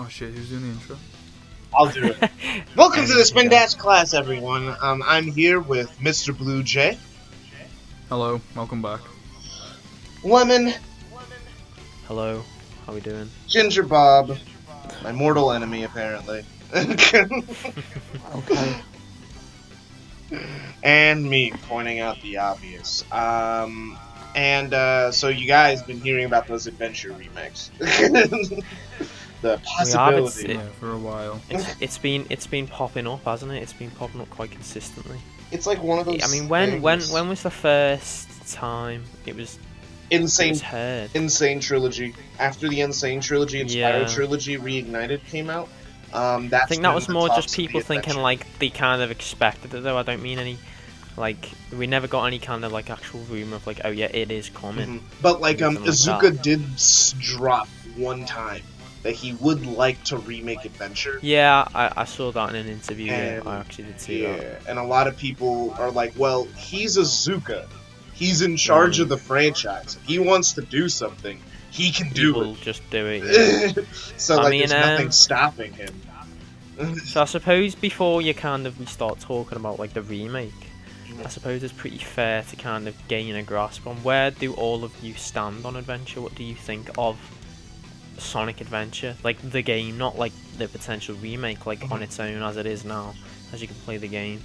Oh shit, who's doing the intro? I'll do it. Welcome to the Spindash class, everyone. I'm here with Mr. Blue Jay. Hello, welcome back. Lemon. Hello, how we doing? Ginger Bob. My mortal enemy, apparently. Okay. And me, pointing out the obvious. So you guys been hearing about those adventure remakes. The possibility. Yeah, for a while. It's been popping up, hasn't it? It's been popping up quite consistently. It's like one of those. I mean, when was the first time it was Insane? Heard? Insane trilogy. After the Insane trilogy and Spyro trilogy Reignited came out. That's I think that was more just of people thinking like they kind of expected it though. I don't mean any, like we never got any kind of like actual rumor of like, oh yeah, it is coming. But like Izuka like did drop one time that he would like to remake Adventure. Yeah, I saw that in an interview. And, I actually did see that. Yeah, and a lot of people are like, well, he's Izuka. He's in charge of the franchise. If he wants to do something, he can do it. Just do it. Yeah. So like, there's nothing stopping him. So I suppose before you kind of start talking about like the remake, I suppose it's pretty fair to kind of gain a grasp on where do all of you stand on Adventure. What do you think of Sonic Adventure, like the game, not like the potential remake, like on its own as it is now, as you can play the game?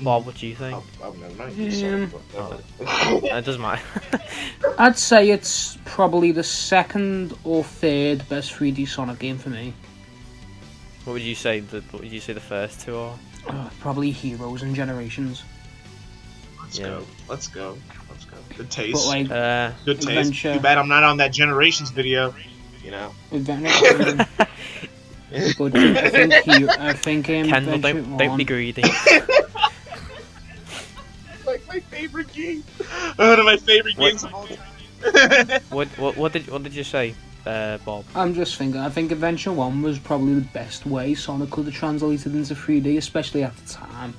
Bob, what do you think? Never mind. It doesn't matter. I'd say it's probably the second or third best 3D Sonic game for me. What would you say? What would you say the first two are? Probably Heroes and Generations. Let's go. Good taste. But like, good taste. Adventure. Too bad I'm not on that Generations video. You know. Adventure. But I think Kendall, Adventure don't be greedy. Like my favorite game. One of my favorite games of all time. What did you say, Bob? I'm just thinking. I think Adventure 1 was probably the best way Sonic could have translated into 3D, especially at the time.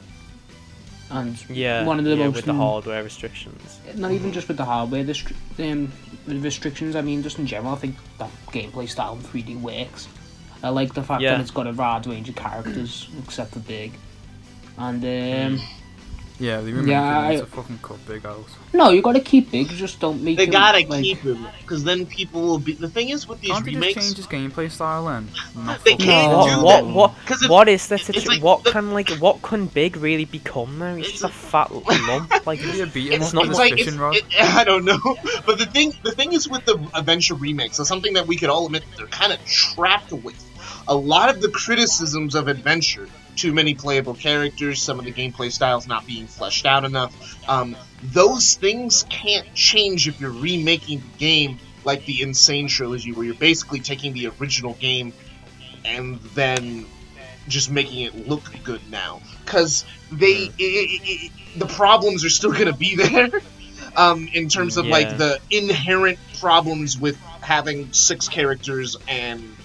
And one of the most with the hardware restrictions. Not even just with the hardware restrictions. I mean, just in general, I think that gameplay style in 3D works. I like the fact that it's got a wide range of characters, except for Big. And yeah, they remake it to fucking cut Big out. No, you gotta keep Big. Just don't make. They him, gotta like, keep him, because then people will be. The thing is with these Can't remakes, they just change his gameplay style then? They can't do that. What is that? Like what can Big really become now? He's just a fat lump. Like it's not like I don't know. But the thing is with the Adventure remakes, so something that we could all admit that they're kind of trapped with. A lot of the criticisms of Adventure, too many playable characters, some of the gameplay styles not being fleshed out enough, those things can't change if you're remaking the game like the Insane Trilogy, where you're basically taking the original game and then just making it look good now. Because the problems are still going to be there, in terms of like the inherent problems with having 6 characters and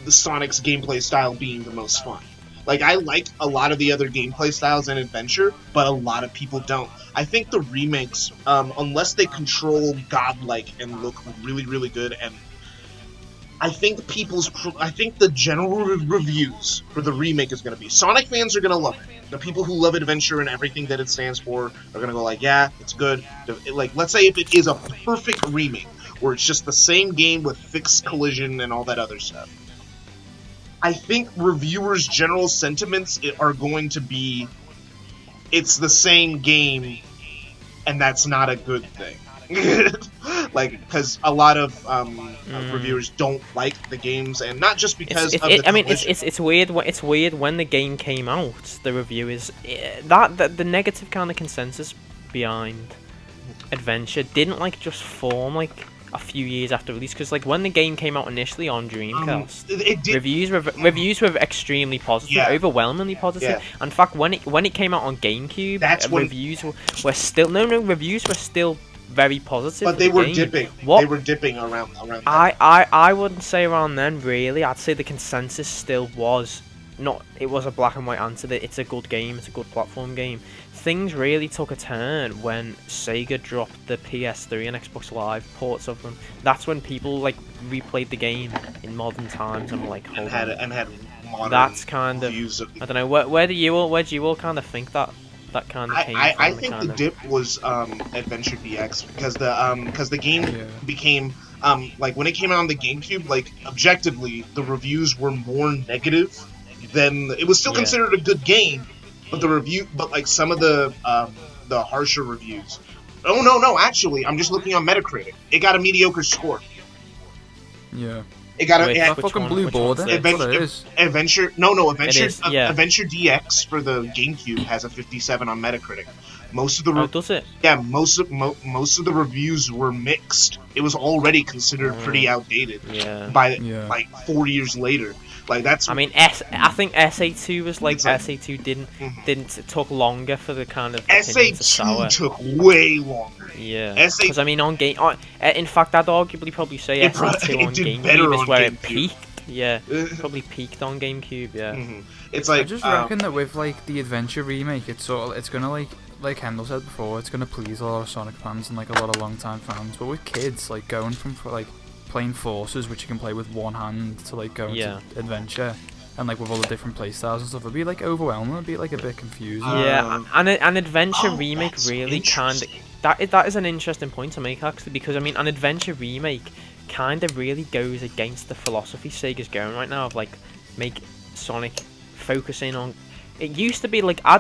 the Sonic's gameplay style being the most fun. Like, I like a lot of the other gameplay styles in Adventure, but a lot of people don't. I think the remakes, unless they control godlike and look really, really good, and I think the general reviews for the remake is going to be, Sonic fans are going to love it. The people who love Adventure and everything that it stands for are going to go like, yeah, it's good. Like, let's say if it is a perfect remake, where it's just the same game with fixed collision and all that other stuff, I think reviewers' general sentiments are going to be, it's the same game, and that's not a good thing. Like, because a lot of reviewers don't like the games, and not just because of the collision. It's weird. It's weird when the game came out. The review is that the negative kind of consensus behind Adventure didn't like just form like a few years after release, because like when the game came out initially on Dreamcast, reviews were extremely positive, overwhelmingly positive. Yeah. In fact, when it came out on GameCube, reviews were still very positive. But they were dipping. They were dipping around. I wouldn't say around then really. I'd say the consensus still was it was a black and white answer that it's a good game, it's a good platform game. Things really took a turn when Sega dropped the PS3 and Xbox Live ports of them. That's when people like replayed the game in modern times and were like, hold on. And had modern that's kind of, I don't know, where do you all kind of think that kind of came from? I think the dip was Adventure DX because the game became like when it came out on the GameCube, like objectively the reviews were more negative than it was still considered a good game, but like some of the harsher reviews. Oh no, actually, I'm just looking on Metacritic. It got a mediocre score. Yeah. It got a fucking blue border. Adventure DX for the GameCube has a 57 on Metacritic. Most of the does it? Yeah, most of the reviews were mixed. It was already considered pretty outdated. By like 4 years later. Like that's. I mean, I think SA2 was like SA2 didn't took longer for the kind of SA2 took way longer. Yeah, because I mean in fact I'd arguably probably say SA2 on GameCube is where it peaked. Yeah, probably peaked on GameCube. Yeah, it's like I just reckon that with like the Adventure remake, it's gonna like Kendall said before, it's gonna please a lot of Sonic fans and like a lot of long-time fans. But with kids, like going from like playing Forces, which you can play with one hand, to like going to Adventure, and like with all the different playstyles and stuff, it'd be like overwhelming. It'd be like a bit confusing. Yeah, and an Adventure remake really kind of that is an interesting point to make actually, because I mean an Adventure remake kind of really goes against the philosophy Sega's going right now of like make Sonic focusing on. It used to be like I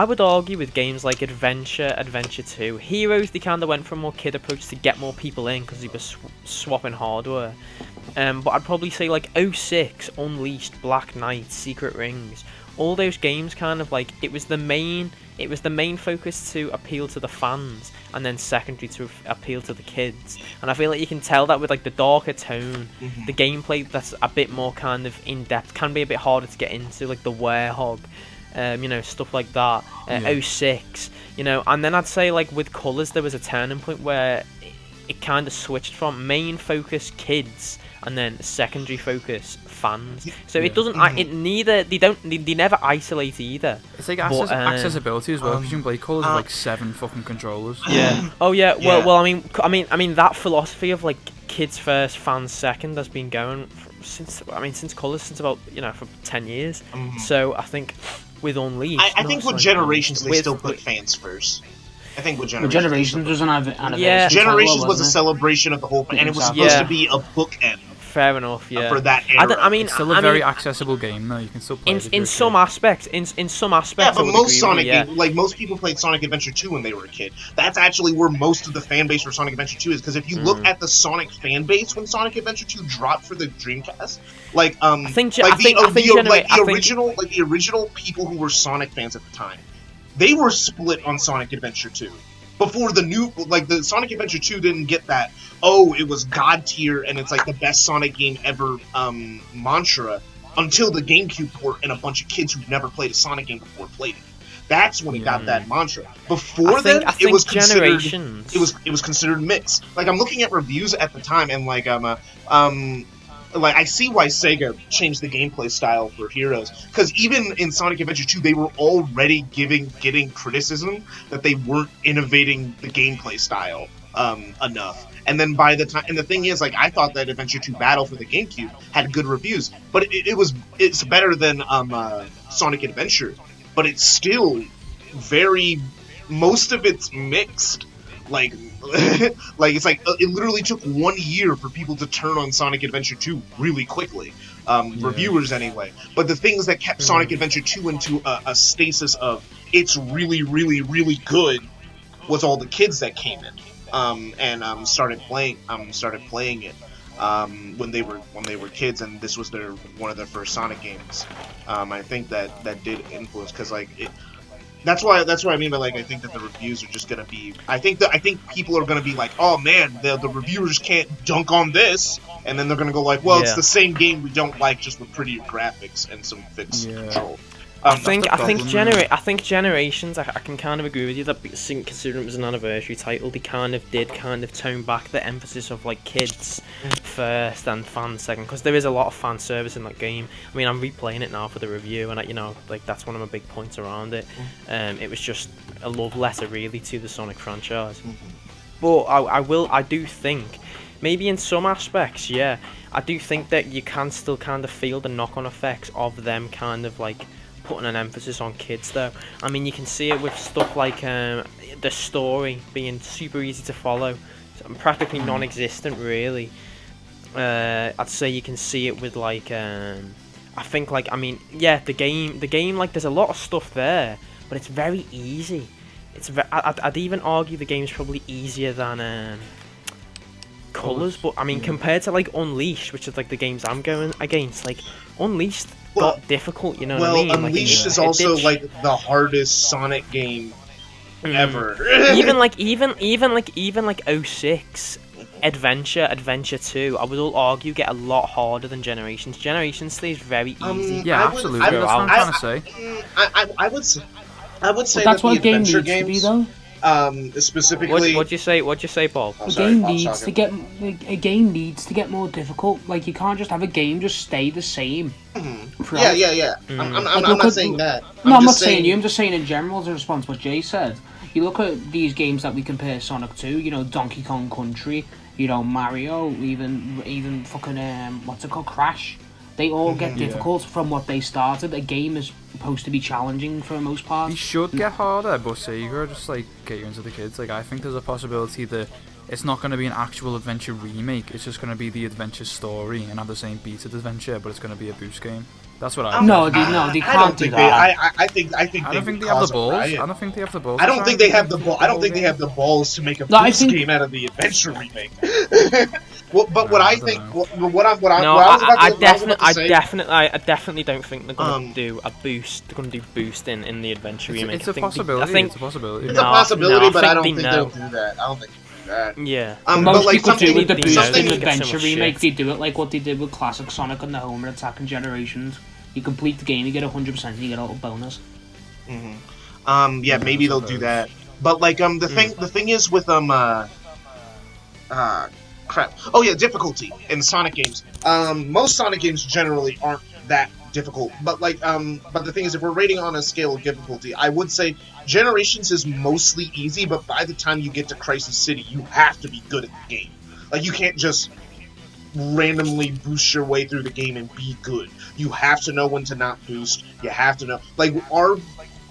would argue with games like Adventure 2, Heroes, they kind of went for a more kid approach to get more people in because they were swapping hardware. But I'd probably say like 06, Unleashed, Black Knight, Secret Rings, all those games kind of like it was the main focus to appeal to the fans, and then secondary to appeal to the kids. And I feel like you can tell that with like the darker tone, the gameplay that's a bit more kind of in depth can be a bit harder to get into, like the Werehog. Stuff like that. 06, and then I'd say like with Colours there was a turning point where it kind of switched from main focus kids and then secondary focus fans. So it doesn't. They never isolate either. It's like accessibility as well. Because you can play Colours with like 7 fucking controllers. Yeah. Oh yeah. Well, I mean that philosophy of like kids first, fans second has been going since Colours, since about for 10 years. So I think. With Unleashed, I think with Generations they still put fans first. I think with Generations was an anniversary. Yeah, Generations was a celebration of the whole thing, and it was supposed to be a bookend. Fair enough, yeah. For that era. It's still a very accessible game, though. You can still play in some aspects. In some aspects, yeah, but most Sonic games, like most people played Sonic Adventure 2 when they were a kid. That's actually where most of the fan base for Sonic Adventure 2 is. Because if you look at the Sonic fan base when Sonic Adventure 2 dropped for the Dreamcast, the original people who were Sonic fans at the time, they were split on Sonic Adventure 2. Before the new, like the Sonic Adventure 2 didn't get that, it was God tier and it's like the best Sonic game ever mantra, until the GameCube port and a bunch of kids who've never played a Sonic game before played it. That's when it got that mantra. Before then, it was considered it was considered mixed. Like I'm looking at reviews at the time and like I see why Sega changed the gameplay style for Heroes, because even in Sonic Adventure 2, they were already getting criticism that they weren't innovating the gameplay style enough. And then by the time, and the thing is, like, I thought that Adventure 2 Battle for the GameCube had good reviews, but it's better than Sonic Adventure, but it's still most of it's mixed. Like it's like it literally took 1 year for people to turn on Sonic Adventure 2 really quickly, reviewers anyway. But the things that kept Sonic Adventure 2 into a stasis of it's really, really, really good was all the kids that came in and started playing it when they were kids, and this was one of their first Sonic games. I think that did influence, because like it. That's what I mean by like I think that the reviews are just gonna be. I think people are gonna be like, oh man, the reviewers can't dunk on this, and then they're gonna go like, well, it's the same game we don't like, just with prettier graphics and some fixed control. I think problem, I think Generations. I can kind of agree with you that considering it was an anniversary title, they kind of tone back the emphasis of like kids first and fans second, because there is a lot of fan service in that game. I mean, I'm replaying it now for the review, and like that's one of my big points around it. It was just a love letter really to the Sonic franchise. But I do think, maybe in some aspects, yeah, I do think that you can still kind of feel the knock-on effects of them kind of like putting an emphasis on kids though. I mean, you can see it with stuff like the story being super easy to follow, practically non-existent really. I'd say you can see it with like I think like, I mean, yeah, the game like there's a lot of stuff there, but it's very easy. I'd even argue the game's probably easier than Colors, but I mean compared to like Unleashed, which is like the games I'm going against, like Unleashed got difficult, you know what I mean? Well, Unleashed is also like the hardest Sonic game ever. even like 06 Adventure 2, I would all argue get a lot harder than Generations. Generations stays very easy. Yeah, absolutely. That's what I'm trying to say. I would say that's that what the a game adventure needs to be, games, though. specifically. What'd you say, Bob? Oh, A sorry, game I'll needs talk to get more difficult. Like you can't just have a game just stay the same. Yeah. I'm not saying that. I'm not saying you. I'm just saying in general to respond to what Jay said. You look at these games that we compare Sonic to. You know, Donkey Kong Country. You know, Mario. Even fucking what's it called, Crash. They all get difficult from what they started. A game is supposed to be challenging for the most part. They should get harder, but Sega just like get you into the kids. Like I think there's a possibility that it's not going to be an actual adventure remake. It's just going to be the adventure story and have the same beat of adventure, but it's going to be a boost game. That's what I think. No, they can't do that. I think I don't think they have the balls. I don't think they have the balls. I don't think they have the ball. I don't think they have the balls to make a boost game out of the adventure remake. Well, but what I think, I definitely don't think they're gonna do a boost. They're gonna do boost in the adventure remake. It's a possibility. It's a possibility. It's a possibility, but I don't think they'll do that. I don't think they'll do that. Yeah. Most like people do with the boost something in get so adventure much remake. shit. They do it like what they did with classic Sonic and the Homer Attack and Generations. You complete the game, you get 100%, and you get a little bonus. Yeah, maybe they'll do that. But like the thing is with crap. Oh yeah, difficulty in Sonic games. Most Sonic games generally aren't that difficult. But like but the thing is, if we're rating on a scale of difficulty, I would say Generations is mostly easy, but by the time you get to Crisis City, you have to be good at the game. Like you can't just randomly boost your way through the game and be good. You have to know when to not boost. You have to know, like, our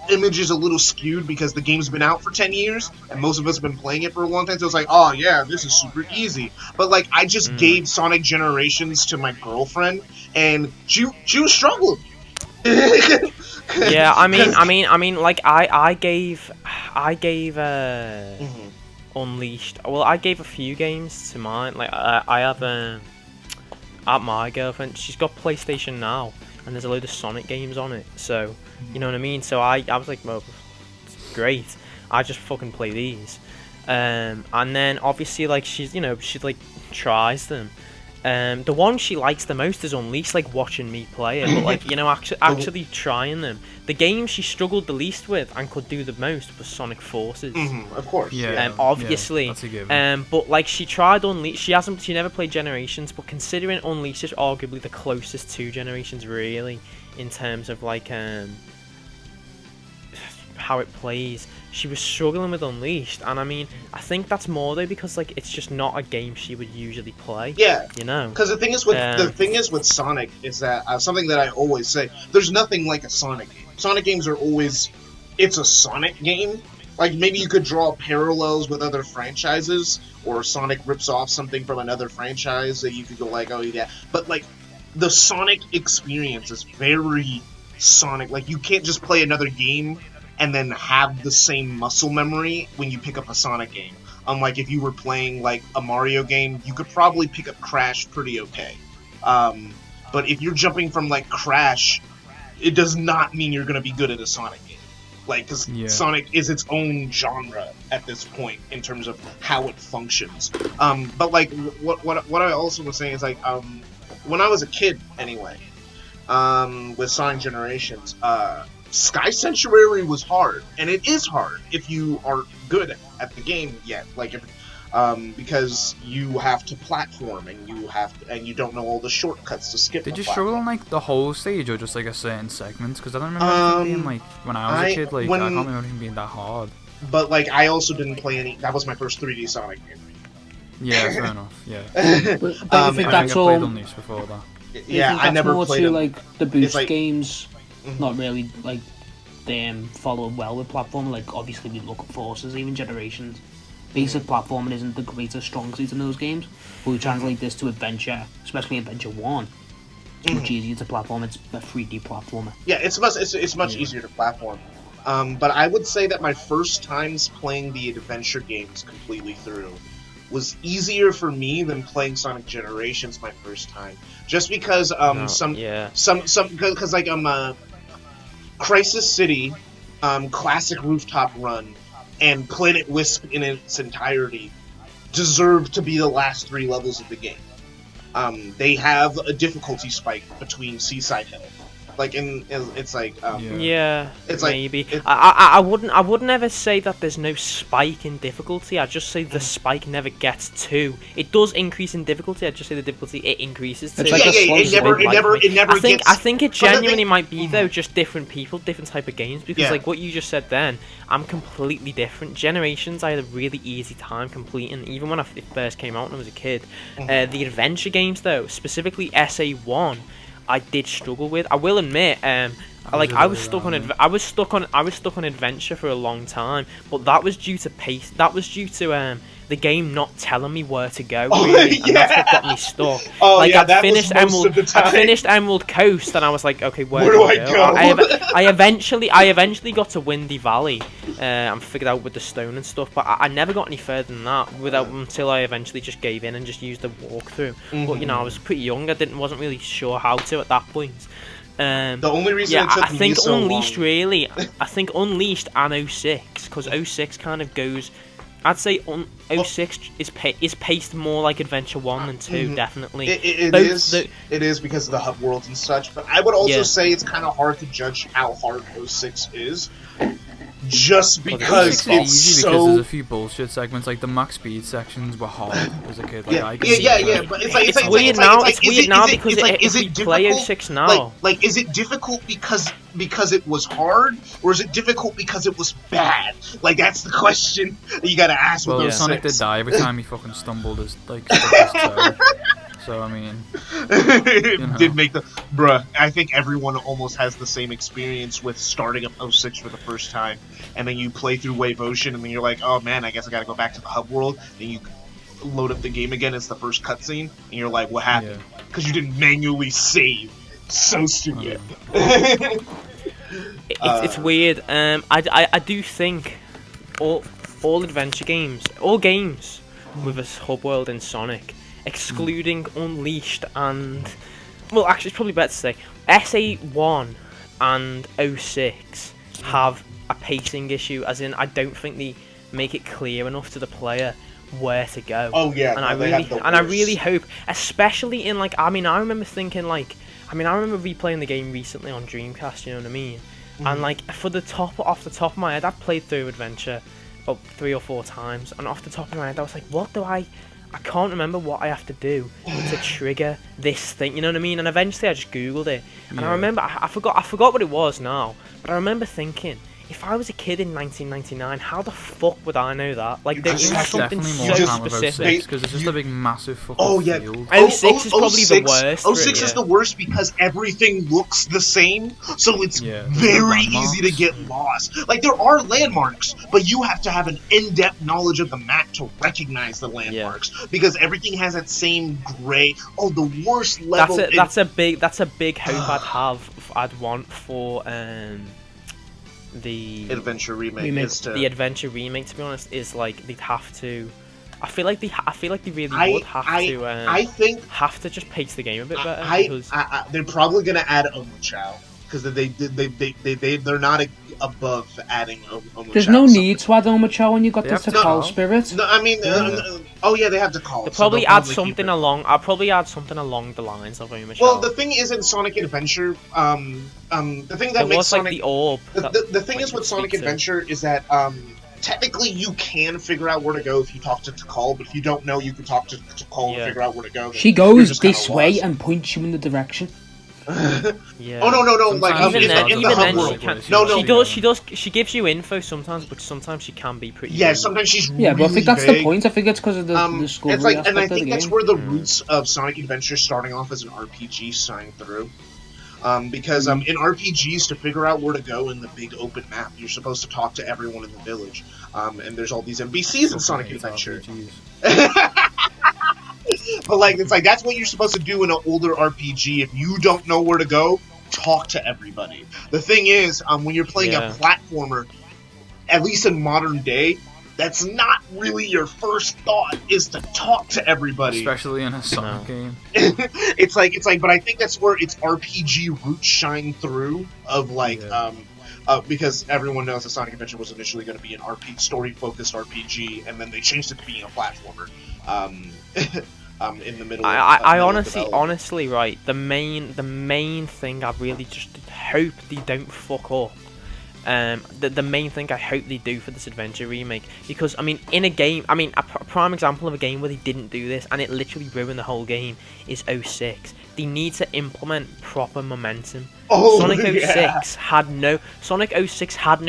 image is a little skewed because the game's been out for 10 years and most of us have been playing it for a long time, so it's like, oh yeah, this is super easy. But like, I just gave Sonic Generations to my girlfriend and she was struggling. Yeah, I mean, like I gave Unleashed. Well, I gave a few games to mine. Like I have at my girlfriend. She's got PlayStation Now, and there's a load of Sonic games on it. So you know what I mean. So I was like, well, it's great. I just fucking play these. And then obviously like she like tries them. The one she likes the most is Unleashed, like watching me play it, but like actually trying them. The game she struggled the least with and could do the most was Sonic Forces. Of course, obviously. Yeah, that's a given. But like she tried Unleashed. She never played Generations, but considering Unleashed is arguably the closest to Generations really in terms of like how it plays. She was struggling with Unleashed, and I mean, I think that's more though because like it's just not a game she would usually play. Yeah, you know. Because the thing is with Sonic is that something that I always say. There's nothing like a Sonic game. Sonic games are always, it's a Sonic game. Like maybe you could draw parallels with other franchises, or Sonic rips off something from another franchise that you could go like, oh yeah. But like the Sonic experience is very Sonic. Like you can't just play another game and then have the same muscle memory when you pick up a Sonic game. Unlike if you were playing like a Mario game, you could probably pick up Crash pretty okay. But if you're jumping from like Crash, it does not mean you're going to be good at a Sonic game. Like, because Sonic is its own genre at this point in terms of how it functions. But like, what I also was saying is like, when I was a kid anyway, with Sonic Generations, Sky Sanctuary was hard, and it is hard if you aren't good at the game yet. Like, because you have to platform, and you don't know all the shortcuts to skip. Did you struggle on like the whole stage or just like a certain segment? Because I don't remember anything being like when I was a kid. Like I can't remember anything being that hard. But like I also didn't play any. That was my first 3D Sonic game. Yeah, fair enough. Yeah. But I think that's I all. played Unleashed before that. Yeah, I never more played to them. like the boost like- games, not really like them following well with platform. Like obviously we look at Forces, even Generations. Basic platforming isn't the greatest strong suit in those games, but we translate this to Adventure, especially Adventure 1. It's much easier to platform. It's a 3D platformer. Yeah, it's much easier to platform. But I would say that my first times playing the adventure games completely through was easier for me than playing Sonic Generations my first time. Just because because like Crisis City, Classic Rooftop Run, and Planet Wisp in its entirety deserve to be the last 3 levels of the game. They have a difficulty spike between Seaside Hill. Like it's like it's like maybe I wouldn't ever say that there's no spike in difficulty. I'd just say the spike never gets 2. It does increase in difficulty. I'd just say the difficulty it increases to. It's like it never gets. I think it genuinely might be though just different people, different type of games, because like what you just said then, I'm completely different. Generations I had a really easy time completing, even when it first came out when I was a kid. The adventure games though, specifically SA1. I did struggle with. I will admit, I was stuck on adventure for a long time, but that was due to pace. That was due to the game not telling me where to go. Really, and that's what got me stuck. I finished Emerald Coast, and I was like, okay, where do I go? I eventually got to Windy Valley, and figured out with the stone and stuff. But I never got any further than that until I eventually just gave in and just used the walkthrough. But I was pretty young. Wasn't really sure how to at that point. The only reason it took I think me so Unleashed long... really. I think Unleashed and 06, because 06 kind of goes. I'd say 06 is paced more like Adventure 1 than 2, definitely. It is because of the hub worlds and such, but I would also say it's kind of hard to judge how hard 06 is. Just because it's easy because there's a few bullshit segments, like the max speed sections were hard as a kid. Like, but it's weird now. It's weird now because if we play 06 now, like is it difficult because it was hard, or is it difficult because it was bad? Like that's the question that you gotta ask. Well, with Sonic 06. did die every time he fucking stumbled his stuck his toe. So I mean, did make the bruh. I think everyone almost has the same experience with starting up 06 for the first time, and then you play through Wave Ocean, and then you're like, oh man, I guess I gotta go back to the hub world. Then you load up the game again. It's the first cutscene, and you're like, what happened? Because you didn't manually save. So stupid. It's weird. I do think all adventure games, all games with a hub world in Sonic, excluding Unleashed and, well, actually it's probably better to say SA1 and 06 have a pacing issue, as in I don't think they make it clear enough to the player where to go. Oh yeah, and I really hope, especially in like, I remember thinking like, I remember replaying the game recently on Dreamcast, you know what I mean? And like off the top of my head, I've played through Adventure about 3 or 4 times, and off the top of my head I was like, what do I can't remember what I have to do to trigger this thing, you know what I mean? And eventually I just googled it, and I remember I forgot what it was now, but I remember thinking, if I was a kid in 1999, how the fuck would I know that? Like, there is something so specific. Because it's just a big, massive fucking field. 06 is probably the worst. 06 is the worst because everything looks the same, so it's very easy to get lost. Like, there are landmarks, but you have to have an in-depth knowledge of the map to recognize the landmarks, because everything has that same gray. Oh, the worst level. That's a big hope I'd want for the Adventure Remake. The Adventure Remake, to be honest, is like they'd have to. I feel like they really would have to. I think have to just pace the game a bit better. They're probably gonna add Omochao because they're not above adding Omochao. There's no need to add Omochao when you got the Takal Spirit. No, I mean Oh yeah, they have to call. They'll So probably they'll add keep something it. along. I'll probably add something along the lines of Michelle. Well, the thing is in Sonic Adventure, the thing that there makes was Sonic like the orb. the thing like, is you with could Sonic speak to. Adventure is that technically you can figure out where to go if you talk to Call, but if you don't know, you can talk to Call to Yeah. figure out where to go. Then She you're goes just kinda this way lost. and points you in the direction. Yeah. Oh no! Like Sometimes even in, then, the, in even the hub then, world. she can. No, She does. She gives you info sometimes, but sometimes she can be pretty. Yeah, rude. sometimes she's Yeah, really but I think that's vague. the point. I think it's because of the It's discovery like, and I aspect of think the that's game. where the roots of Sonic Adventure starting off as an RPG shine through. Because in RPGs, to figure out where to go in the big open map, you're supposed to talk to everyone in the village. And there's all these NPCs in Sonic Adventure. But like, it's like that's what you're supposed to do in an older RPG. If you don't know where to go, talk to everybody. The thing is, when you're playing a platformer, at least in modern day, that's not really your first thought, is to talk to everybody. Especially in a Sonic game. It's like, but I think that's where its RPG roots shine through. Of like, because everyone knows that Sonic Adventure was initially going to be an story-focused RPG, and then they changed it to being a platformer. In the middle. I honestly, right. The main thing I really just hope they don't fuck up. The main thing I hope they do for this Adventure remake, because I mean, in a game, I mean, a prime example of a game where they didn't do this and it literally ruined the whole game is 06. They need to implement proper momentum. Sonic 06 had no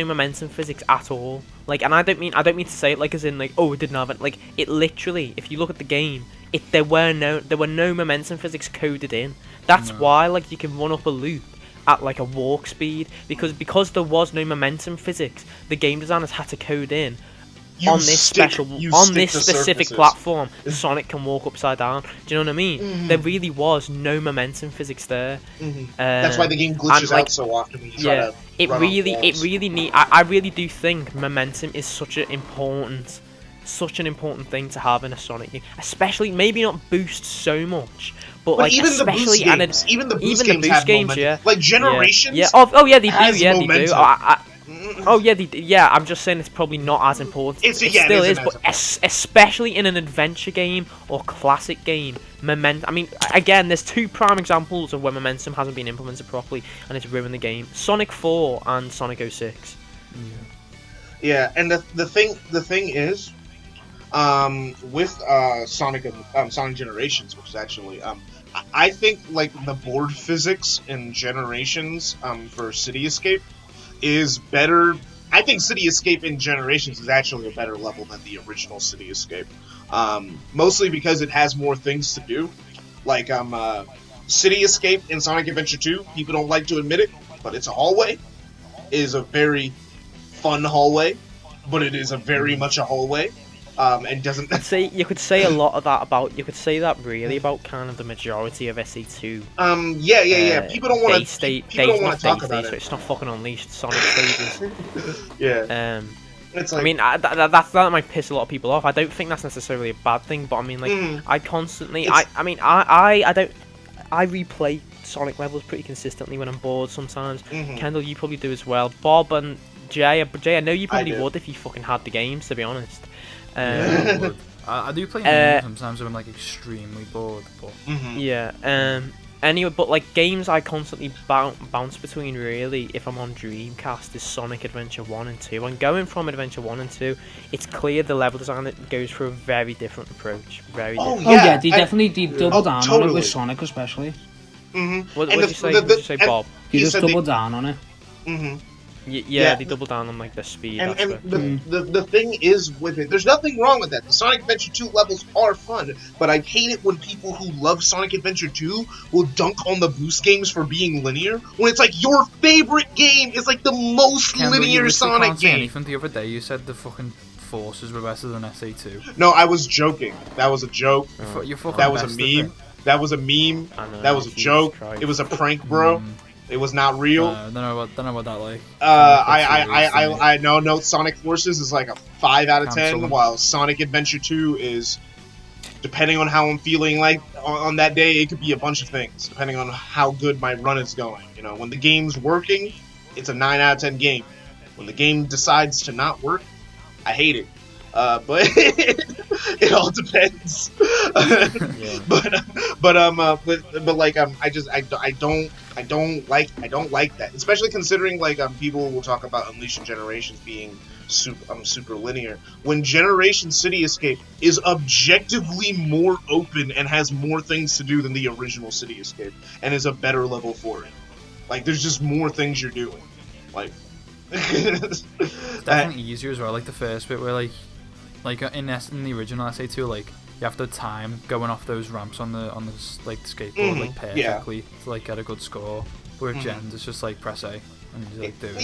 momentum physics at all. Like, and I don't mean to say it like as in like, oh, it didn't have it. Like, it literally, if you look at the game, there were no momentum physics coded in. That's why, like, you can run up a loop at like a walk speed, because there was no momentum physics. The game designers had to code in on this specific platform, Sonic can walk upside down. Do you know what I mean? There really was no momentum physics there. That's why the game glitches out so often when you try to I really do think momentum is such an important thing to have in a Sonic game, especially maybe not boost so much, but like even especially even the boost games, yeah, like Generations. Yeah. Oh yeah, they do. Yeah, momentum. they do. Yeah, I'm just saying it's probably not as important. It still is, but especially in an adventure game or classic game, momentum. I mean, again, there's two prime examples of where momentum hasn't been implemented properly and it's ruined the game: Sonic 4 and Sonic 06. Yeah, and the thing is, with Sonic Generations, which is actually I think like the board physics in Generations for City Escape is better. I think City Escape in Generations is actually a better level than the original City Escape, mostly because it has more things to do. Like City Escape in Sonic Adventure 2, people don't like to admit it, but it's a hallway. It is a very fun hallway, but it is a very much a hallway. And doesn't you could say a lot of that about really about kind of the majority of SE2. Yeah. People don't want to talk about it. So it's not fucking Unleashed Sonic stages. Yeah. It's like, I mean, that might piss a lot of people off. I don't think that's necessarily a bad thing, but I mean, like, I constantly, I replay Sonic levels pretty consistently when I'm bored sometimes. Kendall, you probably do as well. Bob and Jay, I know you probably would if you fucking had the games, to be honest. I do play games sometimes when I'm like extremely bored, but anyway, but like games I constantly bounce between really if I'm on Dreamcast is Sonic Adventure 1 and 2. And going from Adventure 1 and 2, it's clear the level design goes for a very different approach. Very different. They definitely double down on it with Sonic especially. What did you say, Bob? You just double down on it. Yeah, they double down on like the speed. And the thing is with it, there's nothing wrong with that. The Sonic Adventure 2 levels are fun, but I hate it when people who love Sonic Adventure 2 will dunk on the boost games for being linear, when it's like your favorite game is like the most linear Sonic game. Anything the other day, you said the fucking forces were better than SA2. No, I was joking. That was a joke. That was a meme. That was a meme. That was a joke. It was a prank, bro. It was not real. Don't know what that like. I know Sonic Forces is like a 5 out of 10, while Sonic Adventure 2 is, depending on how I'm feeling like on that day, it could be a bunch of things, depending on how good my run is going. You know, when the game's working, it's a 9 out of 10 game. When the game decides to not work, I hate it. But It all depends. Yeah. But like I don't like that, especially considering like people will talk about Unleashed Generations being super linear, when Generation City Escape is objectively more open and has more things to do than the original City Escape, and is a better level for it. Like there's just more things you're doing. Like It's definitely easier as well. Like the first bit where like in the original SA2, like you have to time going off those ramps on the like skateboard like perfectly to like get a good score. But with Gens, it's just like press A and you like do it.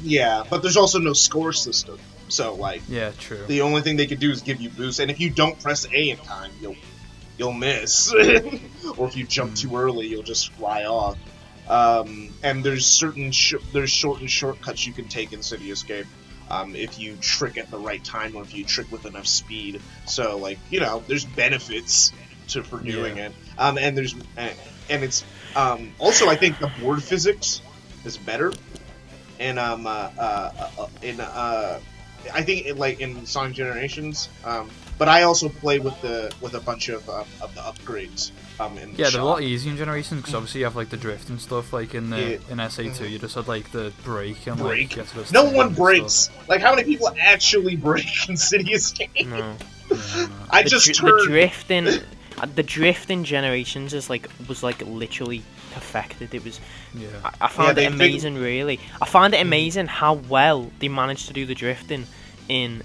Yeah, but there's also no score system. So like yeah, true. The only thing they could do is give you boosts, and if you don't press A in time, you'll miss. Or if you jump too early, you'll just fly off. And there's certain shortcuts you can take in City Escape. If you trick at the right time, or if you trick with enough speed. So, like, you know, there's benefits for doing it. And it's also, I think the board physics is better. And I think in Sonic Generations. But I also play with a bunch of the upgrades. They're a lot easier in Generations because obviously you have like the drift and stuff. Like in SA2, you just had like the brake and like no one breaks. Like how many people actually break in City Escape? No. I just turned. The drift in Generations was literally perfected. It was. Yeah. I found it amazing. Really, I find it amazing how well they managed to do the drifting in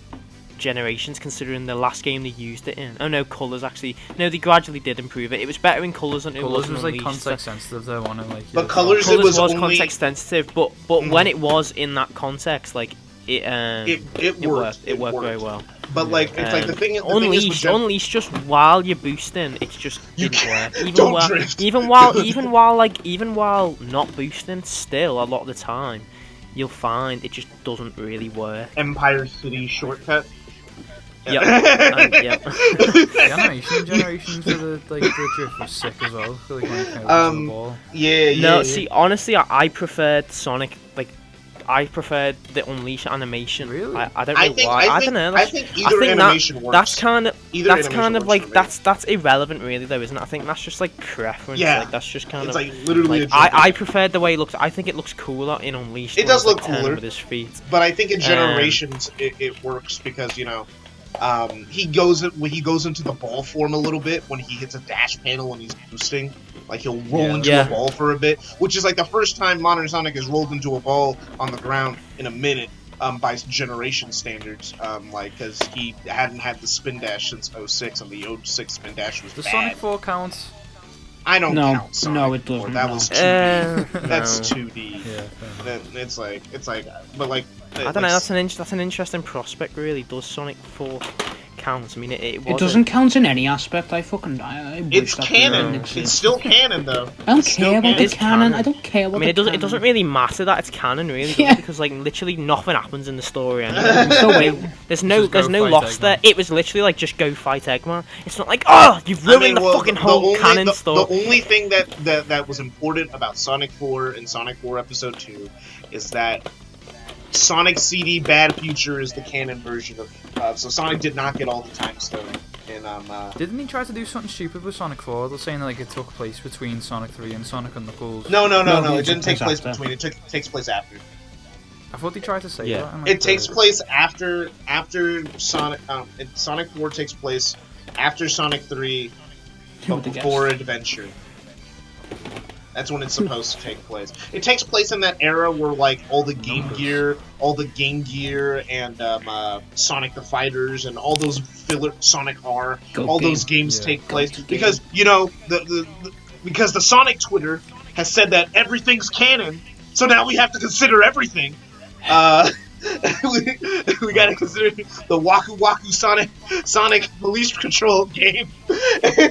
Generations, considering the last game they used it in. Oh no, Colours actually. No, they gradually did improve it. It was better in Colours than it was in like Unleashed. context sensitive though, on it, like. But Colours was context sensitive, but when it was in that context, like it worked. It worked very well. But like it's like the thing. Unleashed just while you're boosting, it's just didn't work. Even while not boosting, still a lot of the time, you'll find it just doesn't really work. Empire City shortcut. Yep. The animation in Generations for the drift was sick as well. For, like, when it came over the ball. No, see, honestly, I preferred Sonic. I preferred the Unleashed animation. Really? I don't know why. I don't know. I think either animation works. That's kind of like that's irrelevant, really, though, isn't it? I think that's just like preference. Yeah. Like, that's just kind it's of like literally. Like, I preferred the way it looks. I think it looks cooler in Unleashed. It does look cooler with his feet. But I think in Generations it works because you know. He goes into the ball form a little bit when he hits a dash panel when he's boosting. Like he'll roll into a ball for a bit, which is like the first time Modern Sonic has rolled into a ball on the ground in a minute by Generation standards. Because he hadn't had the Spindash since 06, and the 06 Spindash was Does bad. Sonic 4 count? I don't count Sonic. No, it doesn't. That was 2D. That's 2D. Yeah. It's like, but like. I don't know. That's an interesting prospect, really. Does Sonic 4 count? I mean, it doesn't count in any aspect. I it's canon. It's still canon, though. I don't care about the canon. I don't care about. I mean, it doesn't really matter that it's canon, really, does it? Because like literally nothing happens in the story. Anyway. There's no loss there. It was literally like just go fight Eggman. It's not like you've ruined the fucking whole canon story. The only thing that was important about Sonic 4 and Sonic 4 Episode 2 is that Sonic CD Bad Future is the canon version of so Sonic did not get all the time stone. And didn't he try to do something stupid with Sonic 4? They're saying that like it took place between Sonic 3 and Sonic and Knuckles. No. It didn't take place between. It takes place after. I thought he tried to say that. It takes place after Sonic. Sonic 4 takes place after Sonic 3, but before Adventure. That's when it's supposed to take place. It takes place in that era where like all the Game Gear and Sonic the Fighters and all those filler Sonic R, those games take place because you know because the Sonic Twitter has said that everything's canon, so now we have to consider everything. We gotta consider the Waku Waku Sonic Police Control game. We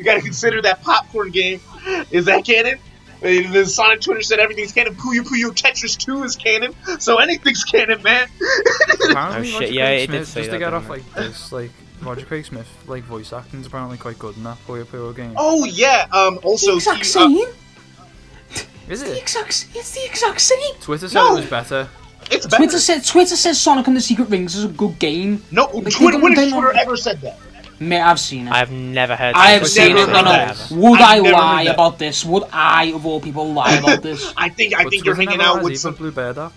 gotta consider that popcorn game. Is that canon? The Sonic Twitter said everything's canon. Puyo Puyo Tetris 2 is canon, so anything's canon, man. Apparently, shit, it did say just that, to get off like this, like Roger Craig Smith, like voice acting's apparently quite good in that Puyo Puyo game. Oh yeah. Also, the exact same. Is it? It's the exact same. Twitter said it was better. It's better. Twitter says Sonic and the Secret Rings is a good game. No, Like, Twitter, when has they don't- Twitter ever said that? Mate, I've seen it. I have never heard. I have Twitter seen it. say No, that. no. Would I've I never lie heard that. about this? Would I, of all people, lie about this? I think But you're Twitter hanging never out has with either, some. Blue Bear Dog.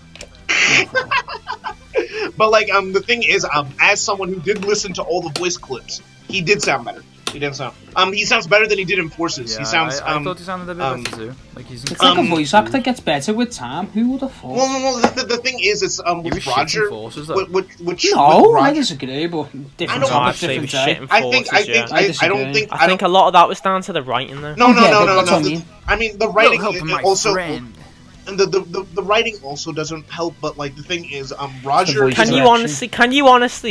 But like, the thing is, as someone who did listen to all the voice clips, he did sound better. He sounds better than he did in Forces. Yeah, he sounds. I thought he sounded a bit better too. Like he's. It's like a voice actor gets better with time. Who would have thought? Well, the thing is, it's He was with shit in Roger. Forces, though. Which No, with I Roger, disagree, but different don't- No, topic, actually, it different was day. shit in I Forces, think yeah. I disagree. don't think I think a lot of that was down to the writing there. No, Yeah, but that's no. what I mean. I mean, the writing Help my also. friend. And the writing also doesn't help, but like the thing is, Roger. voice Can you direction.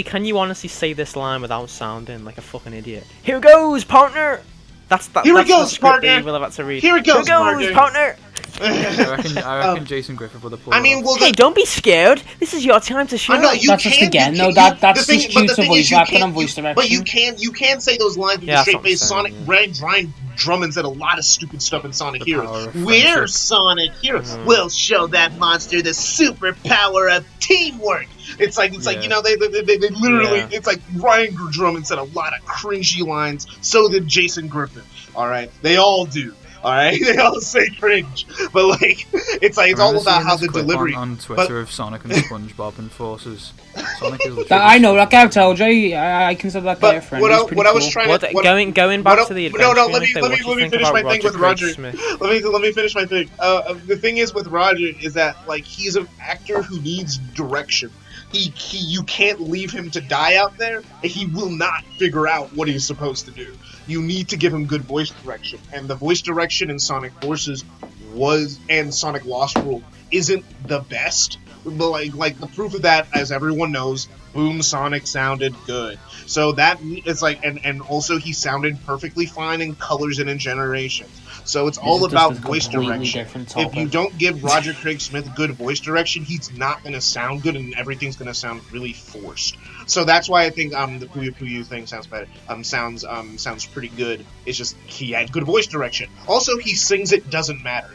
can you honestly say this line without sounding like a fucking idiot? Here goes, partner. That's Here that's it goes, the script partner. that you will have had to read. Here it goes, partner. partner. I reckon Jason Griffith would have pulled. I mean, well, Hey, don't be scared. This is your time to shine. I know you That's can. just again, you no, can- that's the thing- just but cute the to thing is voice you acting can't- and voice direction. But you can say those lines with Yeah, a that's straight what I'm face. saying, Sonic yeah. Ryan Drummond said a lot of stupid stuff in Sonic The power Heroes. of We're friendship. Sonic Heroes. We'll show that monster the superpower of teamwork. It's like Yeah. you know they literally Yeah. it's like Ryan Drummond said a lot of cringy lines. So did Jason Griffith. All right, they all do. All right, they all say cringe, but like it's I all remember about seeing how this the clip delivery. on Twitter of Sonic and SpongeBob and Forces. Sonic is That, I know that guy. I've told you. I consider that guy a But friend. what He's I, pretty what I was cool. trying What, to what, going back what- to the no, adventure, let me finish my thing with Roger. Smith? Let me finish my thing. The thing is with Roger is that like he's an actor who needs direction. You can't leave him to die out there. He will not figure out what he's supposed to do. You need to give him good voice direction, and the voice direction in Sonic Forces and Sonic Lost World isn't the best. But like the proof of that, as everyone knows, Boom Sonic sounded good. So that it's like, and also he sounded perfectly fine in Colors and in Generations. So it's all This is about just a voice completely direction. different If you topic. don't give Roger Craig Smith good voice direction, he's not going to sound good, and everything's going to sound really forced. So that's why I think the Puyo Puyo thing sounds better. Sounds pretty good. It's just he had good voice direction. Also, he sings "It Doesn't Matter,"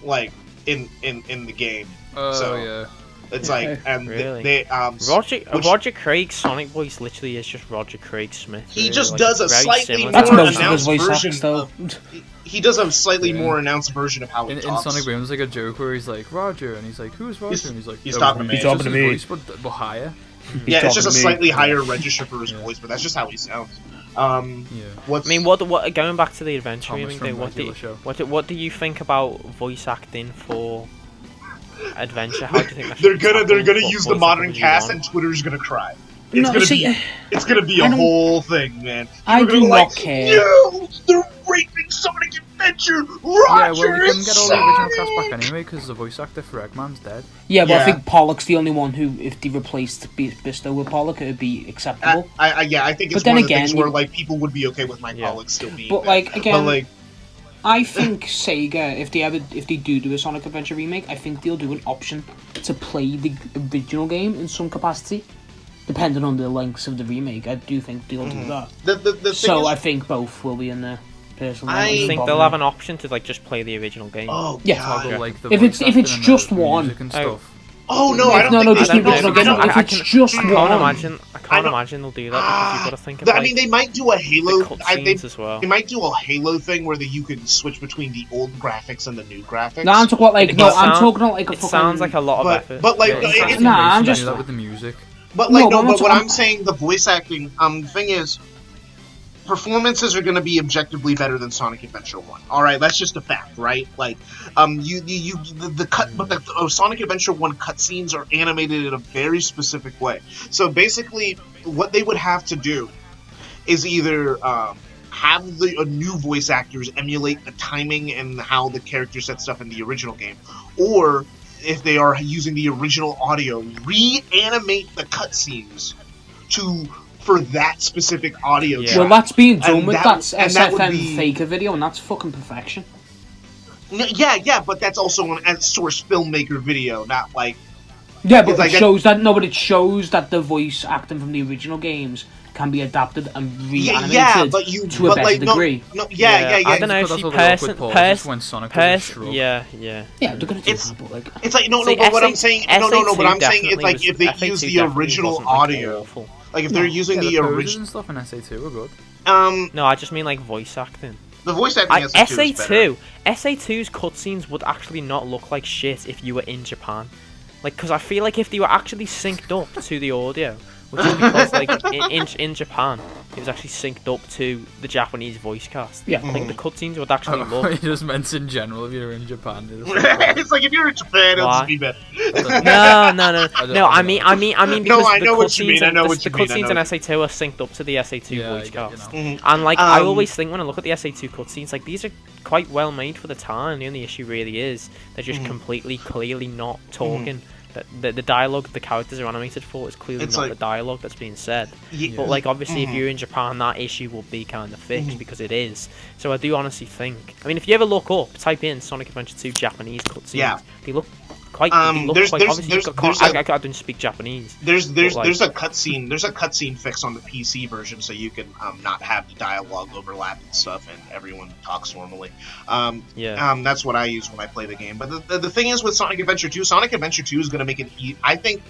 like in the game. Oh So- yeah. It's like, and Really? they Roger Craig's Sonic voice literally is just Roger Craig Smith. He really. just Like, does it's a very slightly similar That's to more most of his announced voice version acts, though. of- He does a slightly Yeah. more announced version of how he In talks. Sonic Boom, there's like a joke where he's like Roger, and he's like, "Who's Roger?" And he's like, he's "Oh, talking to me." it's He's just talking to his me. voice, but higher." Yeah, it's just a talking to me. slightly higher register for his Yeah. voice, but that's just how he sounds. Yeah. What's I mean, what going back to the adventure Thomas remake, from though, regular show. what do you think about voice acting for adventure? How do you think that they're should gonna tackle? What use the voice modern acting would you cast, want? and Twitter's gonna cry. No, see, It's gonna be I a don't- whole thing, man. I People are do gonna be not like, care. No, they're raping Sonic Adventure. Yeah, well, Roger we couldn't and get all the original Sonic! cast back anyway because the voice actor for Eggman's dead. Yeah, but Yeah. I think Pollock's the only one who, if they replaced Bisto with Pollock, it would be acceptable. I think it's But then one of the again, things where you- like people would be okay with Mike Yeah. Pollock still being But there. like again, but like I think Sega, if they do a Sonic Adventure remake, I think they'll do an option to play the original game in some capacity, depending on the lengths of the remake. I do think they'll do that. the thing So is, I think both will be in there. Personally, I It Do you doesn't think bother they'll me. have an option to like just play the original game? oh Yeah. god. Toggle, like, the If it's- voice if it's acting and just the one. music and Oh. stuff. Oh no, I don't No, think no, they- just I the don't original think- game. I don't- If it's just I one, can't I don't- imagine they'll do that because you've got to think of I like, mean, they might do a Halo. the cutscenes as well. They might do a Halo thing where you can switch between the old graphics and the new graphics. No, I'm talking about like It no, sound- I'm talking about like a It fucking. sounds like a lot of but- effort. but, like, Yeah, it- it's it- Nah, I'm animation, just- do that with the music. But like No, no, but but what I'm- I'm saying, the voice acting thing is, performances are going to be objectively better than Sonic Adventure 1. All right, that's just a fact, right? Like, the Sonic Adventure 1 cutscenes are animated in a very specific way. So basically, what they would have to do is either have the new voice actors emulate the timing and how the character said stuff in the original game, or if they are using the original audio, reanimate the cutscenes for that specific audio Yeah. track. Well, that's being done And with that- that and that would SFM be- Faker video, and that's fucking perfection. Yeah, but that's also an source filmmaker video, not like Yeah, but It's like it shows that. No, but it shows that the voice acting from the original games can be adapted and Yeah, reanimated but you to a better degree. Yeah. I don't know Because if that's you all the awkward pauses when Sonic does a shrug. yeah. Yeah, they're gonna do It's- that, but like, It's like no, See, but what SA I'm saying, no, but I'm saying it's definitely like was- if they SA2 use the definitely original wasn't, like, audio, awful. like if they're using Yeah, the the poses original, and stuff in SA2 are good. No, I just mean like voice acting. the voice acting in SA2 is better. SA2's cutscenes would actually not look like shit if you were in Japan. Like, because I feel like if they were actually synced up to the audio, which is because, like, in Japan, it was actually synced up to the Japanese voice cast. Yeah. Like, the cutscenes would actually look... You just meant in general if you're in Japan. It's like if you're in Japan, it'll just be better. No, I mean because I the know what you cutscenes mean, I and know the what you mean, I cutscenes know in what SA2 are synced up to the SA2 Yeah, I voice get you cast. now. And like I always think when I look at the SA2 cutscenes, like these are quite well made for the time. The only issue really is they're just completely clearly not talking. The dialogue the characters are animated for is clearly It's not like- the dialogue that's being said. Yeah. But like obviously if you're in Japan that issue will be kind of fixed because it is. So I do honestly think, I mean if you ever look up, type in Sonic Adventure 2 Japanese cutscenes, they look quite there's obviously a- I don't speak Japanese. There's like- a cutscene fix on the PC version, so you can not have the dialogue overlap and stuff, and everyone talks normally. That's what I use when I play the game. But the thing is with Sonic Adventure 2, Sonic Adventure 2 is going to make it. I think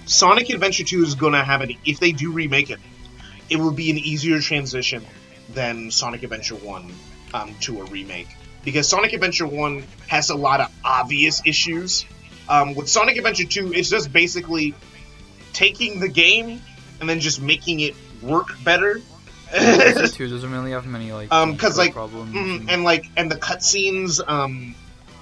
Sonic Adventure 2 is going to have an. If they do remake it, it will be an easier transition than Sonic Adventure 1 to a remake, because Sonic Adventure 1 has a lot of obvious issues. With Sonic Adventure 2, it's just basically taking the game and then just making it work better. SA2 doesn't really have many like because like problems and the cutscenes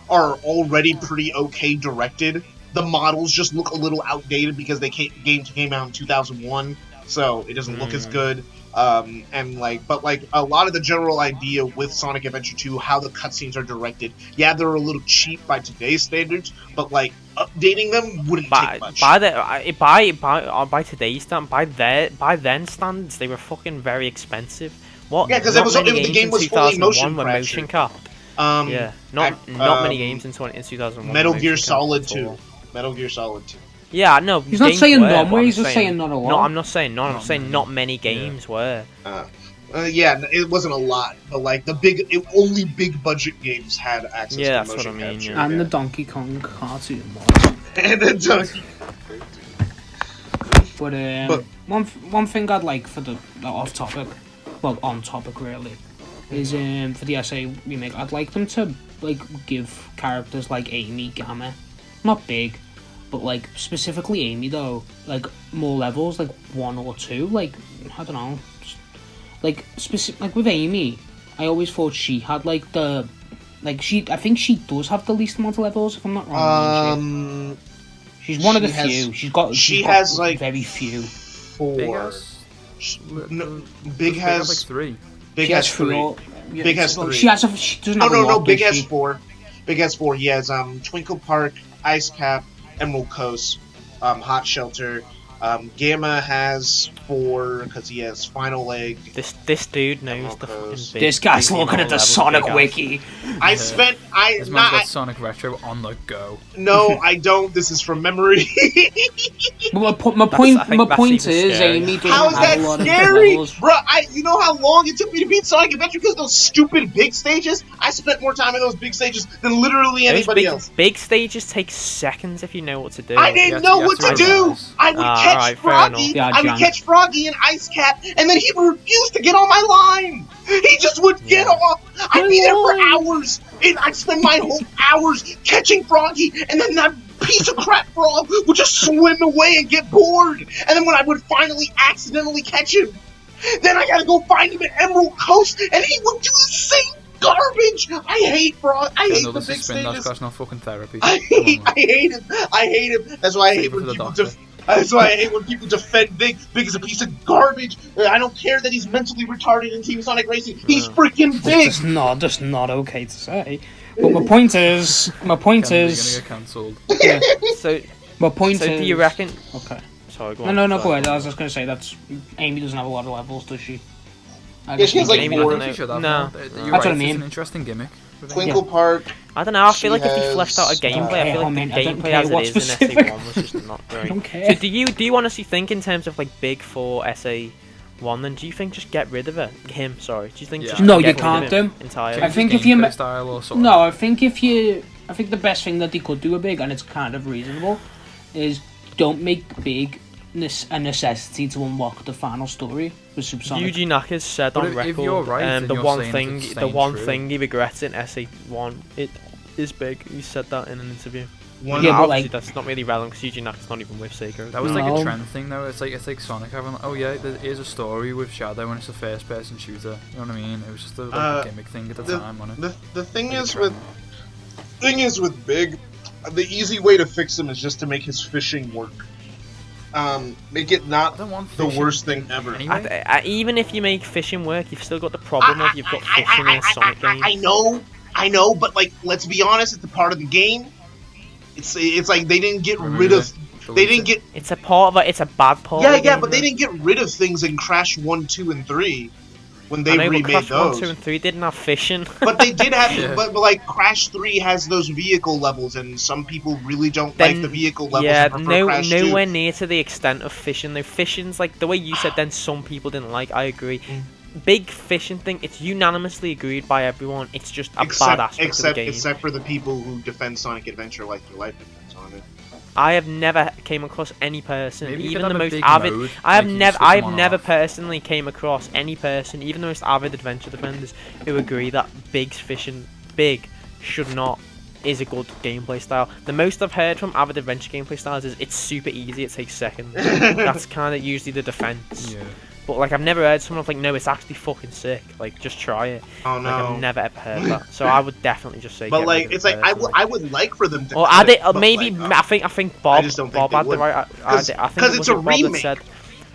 are already pretty okay directed. The models just look a little outdated because game came out in 2001, so it doesn't look as good. But a lot of the general idea with Sonic Adventure 2, how the cutscenes are directed, yeah, they're a little cheap by today's standards, but like updating them wouldn't take much. By today's standards, by then standards, they were fucking very expensive. What? Yeah, because the game was fully motion capped. Not many games in 2001. Metal Gear Solid 2. Metal Gear Solid 2. Yeah, no. He's not saying none where, he's just saying not a lot. No, I'm not saying none. I'm saying not many games were. Yeah, it wasn't a lot, but like only big budget games had access to that's motion what I mean, capture. yeah. And the Donkey Kong cartoon was. And the Donkey. But one thing I'd like for the on topic really, is for the SA remake, I'd like them to like give characters like Amy, Gamma, not big, but like specifically Amy though, like more levels, like 1 or 2, like I don't know, like specific. Like with Amy, I always thought she had like I think she does have the least amount of levels if I'm not wrong. She's one of the few. She has like very few. 4. Big has like 3. Big has 3. Big has 3. She doesn't have a lot, Big has 4. Big has 4. He has Twinkle Park, Ice Cap, Emerald Coast, Hot Shelter. Gamma has 4 because he has Final Egg. This dude knows the fucking big. This guy's looking at the Sonic wiki. This man's got Sonic Retro on the go. No, I don't. This is from memory. My point is, Amy doesn't How is have that a lot scary? of levels. Bro, you know how long it took me to beat Sonic Adventure because those stupid big stages? I spent more time in those big stages than literally anybody else. Big stages take seconds if you know what to do. I didn't know what to do. I would catch Froggy. I would catch Froggy and Ice Cap, and then he would refuse to get on my line. He just would get off. I'd be there for hours. And I'd spend my whole hours catching Froggy, and then that piece of crap frog would just swim away and get bored. And then when I would finally accidentally catch him, then I gotta go find him at Emerald Coast, and he would do the same garbage. I hate Frog. I hate the big stages. That's not fucking therapy. I hate him. I hate him. That's why I hate when people That's why I hate when people defend Big. Big is a piece of garbage. I don't care that he's mentally retarded in Team Sonic Racing. He's freaking big. Just not okay to say. But my point is, Gonna get cancelled. Yeah. So my point is. Do you reckon? Okay. Sorry, go on. No, go ahead. I was just gonna say that Amy doesn't have a lot of levels, does she? Yeah, she has like 4. That's what I mean. It's an interesting gimmick. Twinkle Park. I don't know. I feel like if they fleshed out a gameplay, I feel like the gameplay as it is in SA1 was just not great. I don't care. So do you honestly think in terms of like big for SA one, then do you think just get rid of it? Him, sorry. Do you think Yeah. just No, get you rid can't of him do. entirely? I think if you style or something. No, I think the best thing that they could do with Big, and it's kind of reasonable, is don't make Big a necessity to unlock the final story with Subsonic. Yuji Naka's said But on if record, you're right, then the you're one saying thing, it's the staying one true. thing he regrets in SA1 it is Big. He said that in an interview. One, Yeah, but Obviously, like- that's not really relevant because Yuji Naka's not even with Seiko. That was like No. a trend thing though. It's like Sonic having, oh yeah, there is a story with Shadow and it's a first person shooter. You know what I mean? It was just a gimmick thing at the time, wasn't it? the thing Like a is trend. with Big, the easy way to fix him is just to make his fishing work. Make it I not don't want the fishing worst thing ever. anyway. Even if you make fishing work, you've still got the problem of you've got fishing in a Sonic game. I know, but like, let's be honest, it's a part of the game. It's like they didn't get rid of. They didn't get. It's a part of it. It's a bad part. Yeah, of the yeah, game, but they though. didn't get rid of things in Crash 1, 2, and 3 when they I know, but remade Crash those. 1, 2, and 3 didn't have fishing. But they did have, Yeah. but like Crash 3 has those vehicle levels, and some people really don't like the vehicle levels. Yeah, and prefer Crash 2. nowhere near to the extent of fishing. Though fishing's like the way you said. Then some people didn't like. I agree. Big fishing thing. It's unanimously agreed by everyone. It's just a bad aspect of the game. Except for the people who defend Sonic Adventure like their life depends on it. I have never came across any person, Maybe you even could the have a most big avid. mode, I have like you never, switch I them have on never and off. personally came across any person, even the most avid adventure defenders, who agree that Big should not is a good gameplay style. The most I've heard from avid adventure gameplay styles is it's super easy, it takes seconds. That's kind of usually the defense. Yeah. But like I've never heard someone like, no, it's actually fucking sick. Like just try it. Oh Like no! I've never ever heard that. So I would definitely just say. But get like, rid of it's it like I personally. would like for them to. Or cut add it, or but, maybe like, I think Bob. just don't think Bob they had the would. right. I think Because it it's was a Bob that remake. said.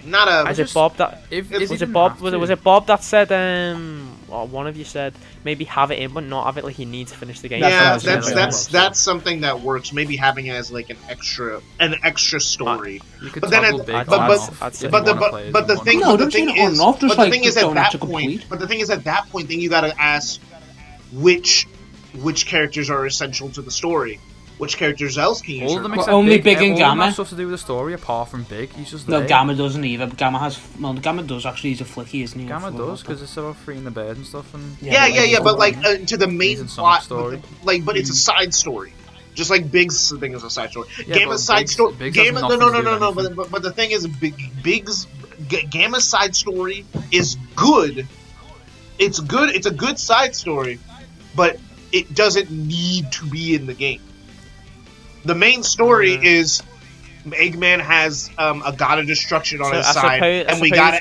not a. Was it Bob that? If Was Was he it didn't Bob? have Was to. it Bob that said? Or one of you said maybe have it in, but not have it like you need to finish the game. Yeah, That's what I was gonna that's something that works. Maybe having it as like an extra story. You could But then toggle it- big but- on and but- off I'd if say- you But the wanna play it but and the you thing wanna- No, the don't say thing it on is and off, just but the like thing is just at don't have that to point. complete. But the thing is at that point, then you gotta ask which characters are essential to the story. Which characters else can you? All of turn them on? except only Big and all of them Gamma. have stuff to do with the story apart from Big. He's just No, there. Gamma doesn't either. Gamma has. Well, Gamma does actually. He's a flicky, isn't he? Gamma I forgot does about because it's about freeing the bird and stuff. And Yeah, but like to the He's main in Sonic's plot, story. but it's a side story. Just like Big's thing is a side story. Yeah, Gamma's but side Big's- story. Big's has Gamma, nothing no. to do with anything. But the thing is, Gamma's side story is good. It's good. It's a good side story, but it doesn't need to be in the game. The main story is Eggman has a god of destruction on his side, and we gotta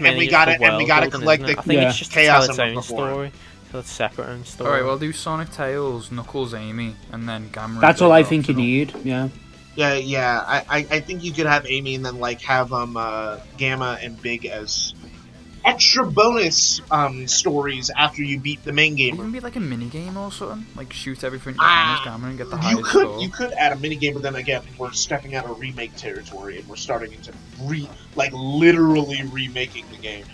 collect the I think Yeah. it's just to chaos tell its of own before. story. So it's separate own story. Alright, well, do Sonic, Tails, Knuckles, Amy, and then Gamma. That's and all I Big think you optional. need. Yeah. Yeah. I think you could have Amy and then like have Gamma and Big as extra bonus stories after you beat the main game. Even be like a mini game or something. Like shoot everything you can as Gamma and get the highest You score. could add a minigame, but then again, we're stepping out of remake territory and we're starting into literally remaking the game.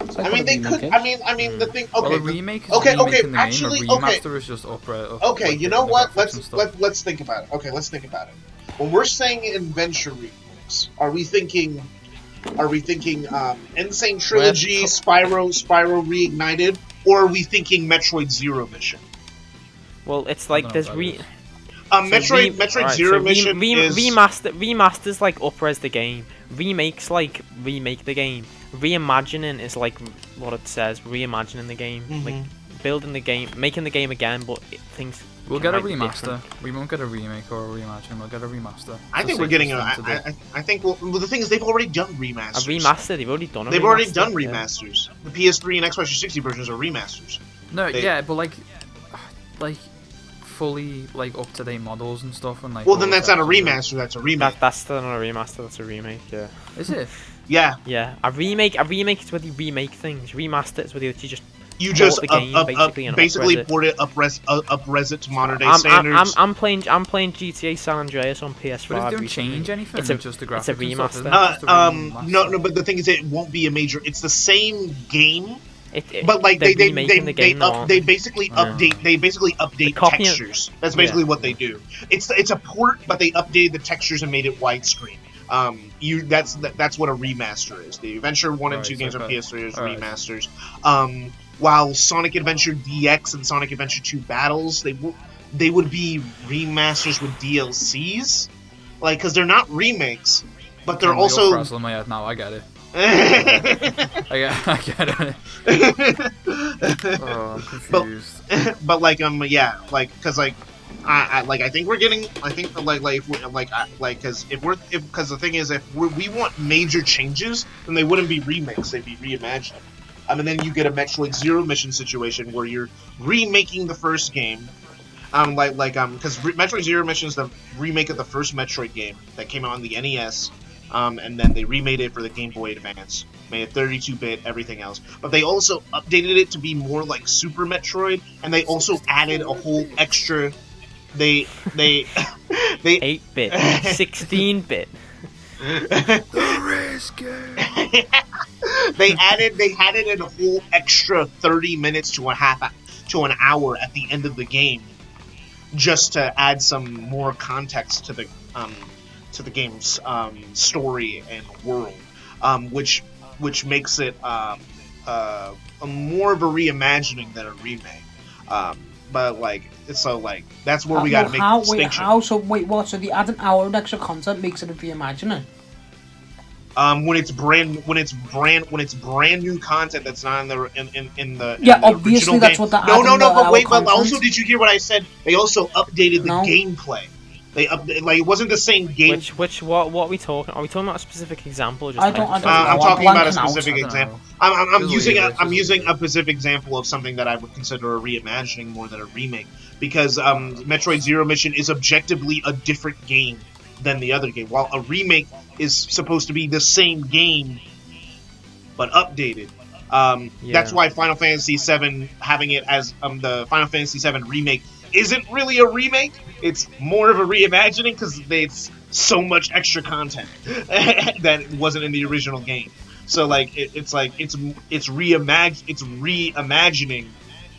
It's I like mean, what they a could. remake is. I mean, the thing. Well, Okay, a remake is okay, remaking the actually, game. A remaster is just up. okay. You know the what? graphics and stuff. Let's think about it. Okay, let's think about it. When we're saying adventure remakes, are we thinking Insane Trilogy, Spyro Reignited, or are we thinking Metroid Zero Mission? Well, it's I like don't there's know what that So Metroid Zero Mission is remasters like upres the game. Remakes like remake the game. Reimagining is like what it says. Reimagining the game, like building the game, making the game again, but things. We'll get a might be remaster. different. We won't get a remake or a reimagine. We'll get a remaster. I It's think the we're getting safest thing to do. I think well, the thing is they've already done remasters. A remaster. They've already done. They've already remaster, done yeah. remasters. The PS3 and Xbox 360 versions are remasters. No, They- yeah, but like fully like up to date models and stuff and like. Well, all then the that's not a textures are- remaster. That's a remake. That's still not a remaster. That's a remake. Yeah. Is it? Yeah, Yeah. A remake is where you remake things. Remaster is where you just. you just the game, basically, and basically upres it. port it, upres it to modern day standards. I'm playing GTA San Andreas on PS5. But if they don't recently. change anything, It's a- just the it's a graphics and stuff, isn't it? remaster. Just a remaster. No, but the thing is, it won't be a major. It's the same game, It, but like they're they remaking the game, though, aren't they they? basically Yeah. update copying- textures. That's basically Yeah. what they do. It's a port, but they updated the textures and made it widescreen. That's what a remaster is. The Adventure 1 and 2 games on PS3 is Alright. remasters. While Sonic Adventure DX and Sonic Adventure 2 Battles, they would be remasters with DLCs, like, because they're not remakes, but they're also. You're my head now. I get it. I get it. Oh, I'm confused. But like yeah, like because like I think we're getting because the thing is if we want major changes, then they wouldn't be remakes, they'd be reimagining. And then you get a Metroid Zero Mission situation where you're remaking the first game. Because Metroid Zero Mission is the remake of the first Metroid game that came out on the NES. And then they remade it for the Game Boy Advance, made it 32-bit, everything else. But they also updated it to be more like Super Metroid, and they also added a whole extra. They 8-bit, 16-bit. The risk. They added in a whole extra 30 minutes to an hour at the end of the game, just to add some more context to the game's story and world, which makes it more of a reimagining than a remake. But like, so like that's where we got to make the distinction. So the add an hour of extra content makes it a reimagining? When it's brand new content that's not in the obviously original that's game. what the No, but wait, content. but also did you hear what I said? They also updated the gameplay. They it wasn't the same game. What are we talking? Are we talking about a specific example? Or just I'm talking about a specific example. I'm using a specific example of something that I would consider a reimagining more than a remake, because Metroid Zero Mission is objectively a different game than the other game, while a remake is supposed to be the same game but updated. That's why Final Fantasy VII, having it as the Final Fantasy VII Remake, isn't really a remake. It's more of a reimagining because it's so much extra content that wasn't in the original game. So like it's reimagining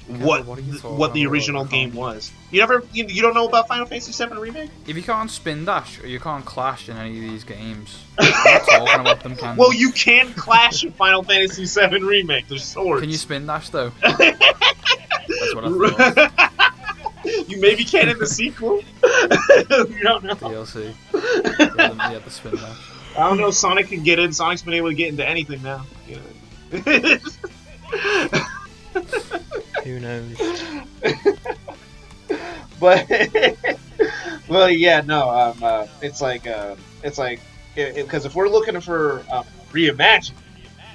what the original game was. You don't know about Final Fantasy VII Remake? If you can't Spindash or you can't Clash in any of these games, I'm not talking about them, can Well, you can Clash in Final Fantasy VII Remake. There's swords. Can you Spindash though? That's what I thought. You maybe can in the sequel. You don't know. DLC. Yeah, the Spindash. I don't know. Sonic can get in. Sonic's been able to get into anything now. You know. Who knows? But well, yeah, no. It's like because if we're looking for reimagining,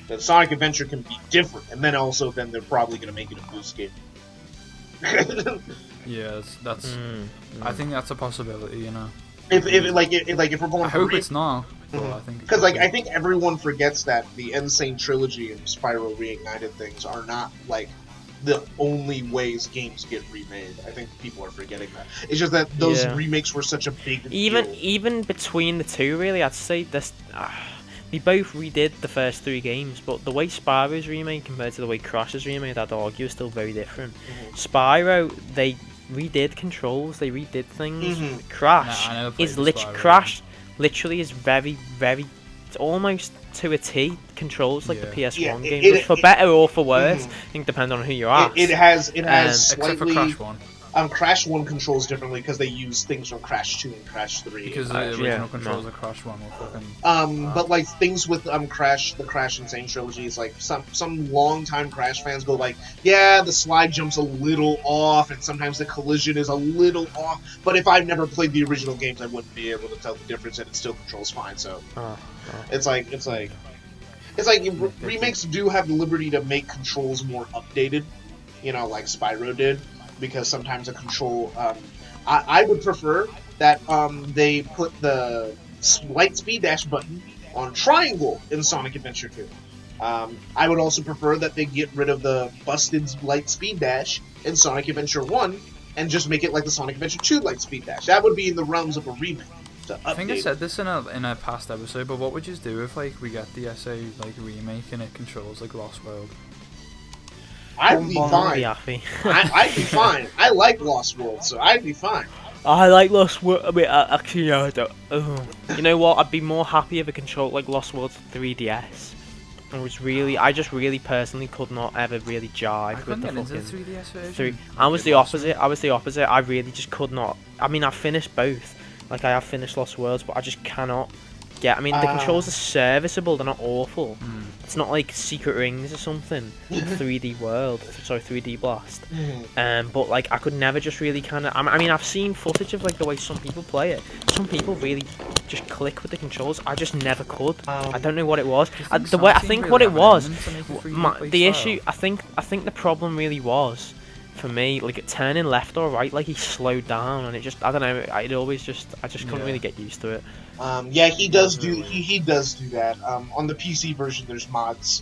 then Sonic Adventure can be different, and then they're probably going to make it a boost game. Yeah, that's. I think that's a possibility, you know. If we're going, I hope it's not. I think because I think everyone forgets that the Insane Trilogy and Spyro Reignited things are not like the only ways games get remade. I think people are forgetting that. It's just that those remakes were such a big deal. Even between the two, really, I'd say this. They both redid the first 3 games, but the way Spyro's remade compared to the way Crash's remade, I'd argue, is still very different. Spyro, they redid controls, they redid things. Crash literally is very, very, it's almost to a T controls like the PS1 game, for better or for worse. I think depending on who you are. It has except for slightly. Crash 1. Crash 1 controls differently because they use things from Crash 2 and Crash 3. Because the original controls of Crash 1 were fucking... But like things with the Crash Insane Trilogy is like some long-time Crash fans go like, yeah, the slide jump's a little off and sometimes the collision is a little off, but if I've never played the original games I wouldn't be able to tell the difference and it still controls fine, so... It's like remakes do have the liberty to make controls more updated, you know, like Spyro did. Because sometimes a control, I would prefer that they put the light speed dash button on triangle in Sonic Adventure 2. I would also prefer that they get rid of the busted light speed dash in Sonic Adventure 1 and just make it like the Sonic Adventure 2 light speed dash. That would be in the realms of a remake. I think I said this in a past episode, but what would you do if like we get the SA like remake and it controls like Lost World? I'd be fine. I'd be fine. I like Lost World, so I'd be fine. I like Lost World. I mean, actually, no, I don't. You know what? I'd be more happy if a control like Lost World 3DS. I just really personally could not ever really jive with the into the fucking 3DS version. I was the opposite. I really just could not. I mean, I've finished both. Like, I have finished Lost Worlds, but I just cannot get. I mean, the controls are serviceable. They're not awful. It's not like Secret Rings or something. 3D World. Sorry, 3D Blast. But like, I could never just really kind of. I mean, I've seen footage of like the way some people play it. Some people really just click with the controls. I just never could. I don't know what it was. I think what it was. The issue. I think the problem really was, for me, like turning left or right, like he slowed down, and it just, I don't know, I just couldn't really get used to it. Yeah, he does do that. On the PC version, there's mods.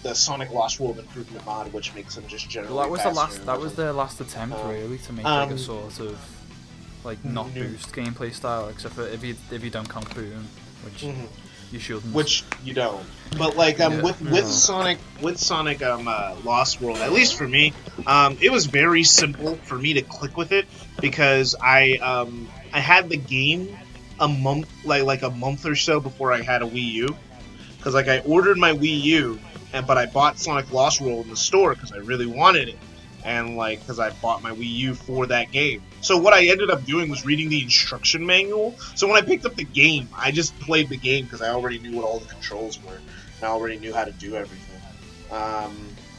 The Sonic Lost World improvement mod, which makes him just generally Well, faster. that was their last attempt, really, to make like a sort of like not boost gameplay style, except for if you don't count boom, which you shouldn't. Which you don't. But like with Sonic Lost World, at least for me, it was very simple for me to click with it, because I had the game a month or so before I had a Wii U, because like I ordered my Wii U, but I bought Sonic Lost World in the store because I really wanted it, and like because I bought my Wii U for that game. So what I ended up doing was reading the instruction manual. So when I picked up the game, I just played the game because I already knew what all the controls were, and I already knew how to do everything.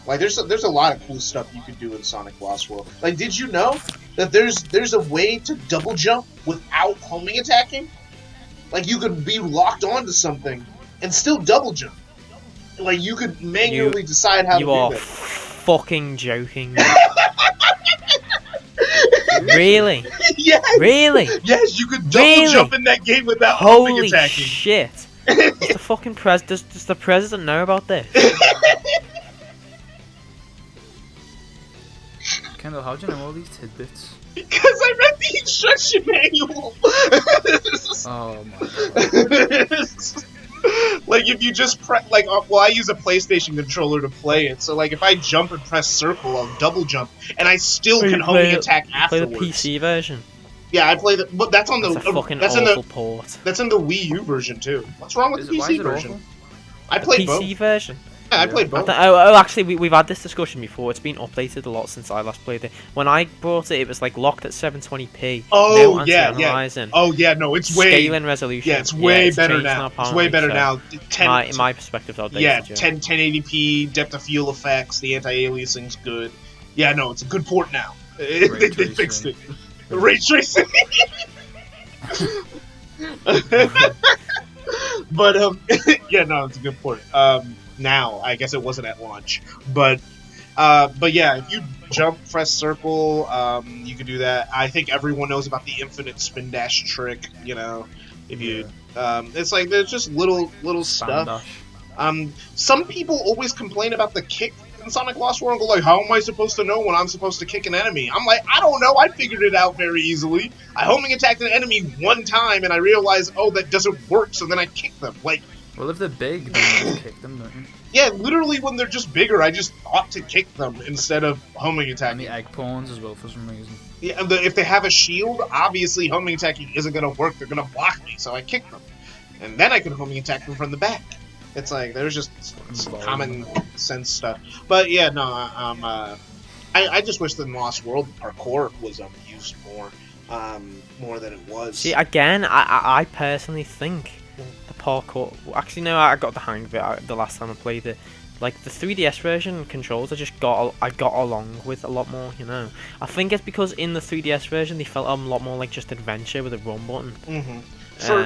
Like there's a lot of cool stuff you could do in Sonic Lost World. Like, did you know that there's a way to double jump without homing attacking? Like, you could be locked onto something and still double jump. Like, you could manually decide how to do that. You are fucking joking. Really? Yes. Really? Yes, you could double jump in that game without homing Holy attacking. shit! Does the fucking does the president know about this? Kendall, how do you know all these tidbits? Because I read the instruction manual. Oh my god. Like, if you just press, like, well, I use a PlayStation controller to play it, so like if I jump and press circle, I'll double jump, and I still can homing attack afterwards. Play the PC version. Yeah, I play but that's on That's the a fucking that's awful in the port. that's in the Wii U version too. What's wrong with the Why PC is it version? awful? I played both. PC version. Yeah, I played both. Actually, we've had this discussion before. It's been updated a lot since I last played it. When I brought it, it was like locked at 720p. Oh, no yeah. anti-aliasing. Oh yeah, no, it's way scaling resolution. Yeah, it's way it's better changed now. It's apparently, way better so now. in my perspective, outdated. Yeah, 1080p, depth of field effects, the anti-aliasing's good. Yeah, no, it's a good port now. They fixed it. Ray tracing. But yeah, no, it's a good port. Now, I guess it wasn't at launch, but yeah, if you jump, press circle, you can do that. I think everyone knows about the infinite Spindash trick. You know, if you, it's like there's just little stuff. Some people always complain about the kick in Sonic Lost World. And go like, how am I supposed to know when I'm supposed to kick an enemy? I'm like, I don't know. I figured it out very easily. I homing attacked an enemy one time, and I realized, oh, that doesn't work. So then I kick them. Like, well, if they're big, then you kick them, don't you? yeah, literally when they're just bigger, I just ought to kick them instead of homing attacking. And the egg pawns as well for some reason. Yeah, and if they have a shield, obviously homing attacking isn't going to work. They're going to block me, so I kick them. And then I can homing attack them from the back. It's like, there's just some common sense stuff. But yeah, no, I just wish the Lost World parkour was used more than it was. See, again, I personally think the parkour. Actually, no, I got the hang of it the last time I played it. Like the 3DS version controls, I got along with a lot more. You know, I think it's because in the 3DS version they felt a lot more like just adventure with a run button. Mm-hmm.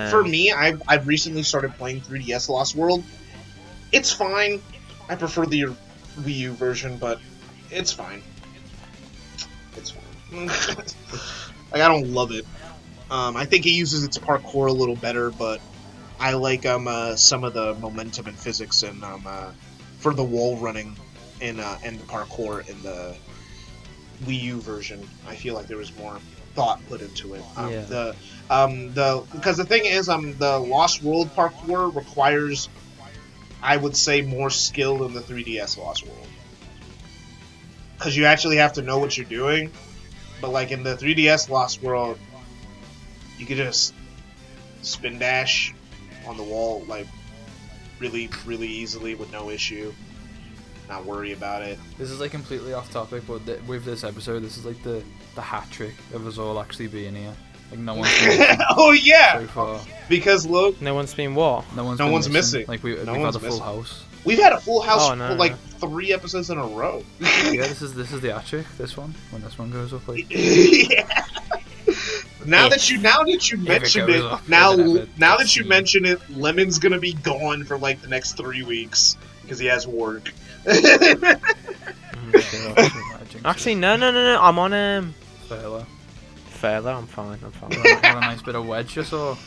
For me, I've recently started playing 3DS Lost World. It's fine. I prefer the Wii U version, but it's fine. It's fine. Like, I don't love it. I think it uses its parkour a little better, but I like some of the momentum and physics and for the wall running and the parkour in the Wii U version. I feel like there was more thought put into it. Because the thing is, the Lost World parkour requires, I would say, more skill than the 3DS Lost World. Because you actually have to know what you're doing. But like in the 3DS Lost World, you could just Spindash on the wall like really easily with no issue. Not worry about it. This is like completely off topic, but with this episode, this is like the hat trick of us all actually being here. Like no one's been oh yeah. so far. Because look, No one's been what? No one's missing. Like we've No had one's a full missing. house. We've had a full house Oh, no. for like 3 episodes in a row. Yeah, this is the hat trick. This one, when this one goes up, like yeah. Now that you mentioned goes it, up, now if it now gets that you seen. mention it, Lemon's gonna be gone for like the next 3 weeks because he has work. Actually, no. I'm on Fairly. Fairly, I'm fine. What a nice bit of wedge I saw.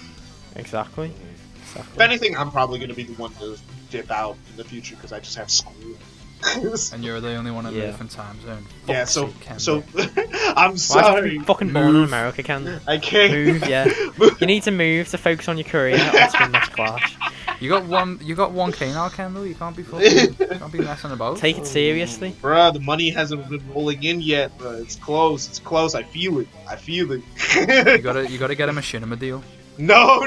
Exactly. If anything, I'm probably gonna be the one to dip out in the future because I just have school. And you're the only one in a Yeah. different time zone. Yeah, Fuck's so sake, Kendall. so I'm Why have sorry. you been fucking born in Move. America, Ken? I can't Move, yeah. You need to move to focus on your career. That's been next clash. You got 1K now, Kendall. You can't be can't be messing about. Take it seriously. Bruh, the money hasn't been rolling in yet, bruh. It's close. It's close. I feel it. You gotta get a machinima deal. No.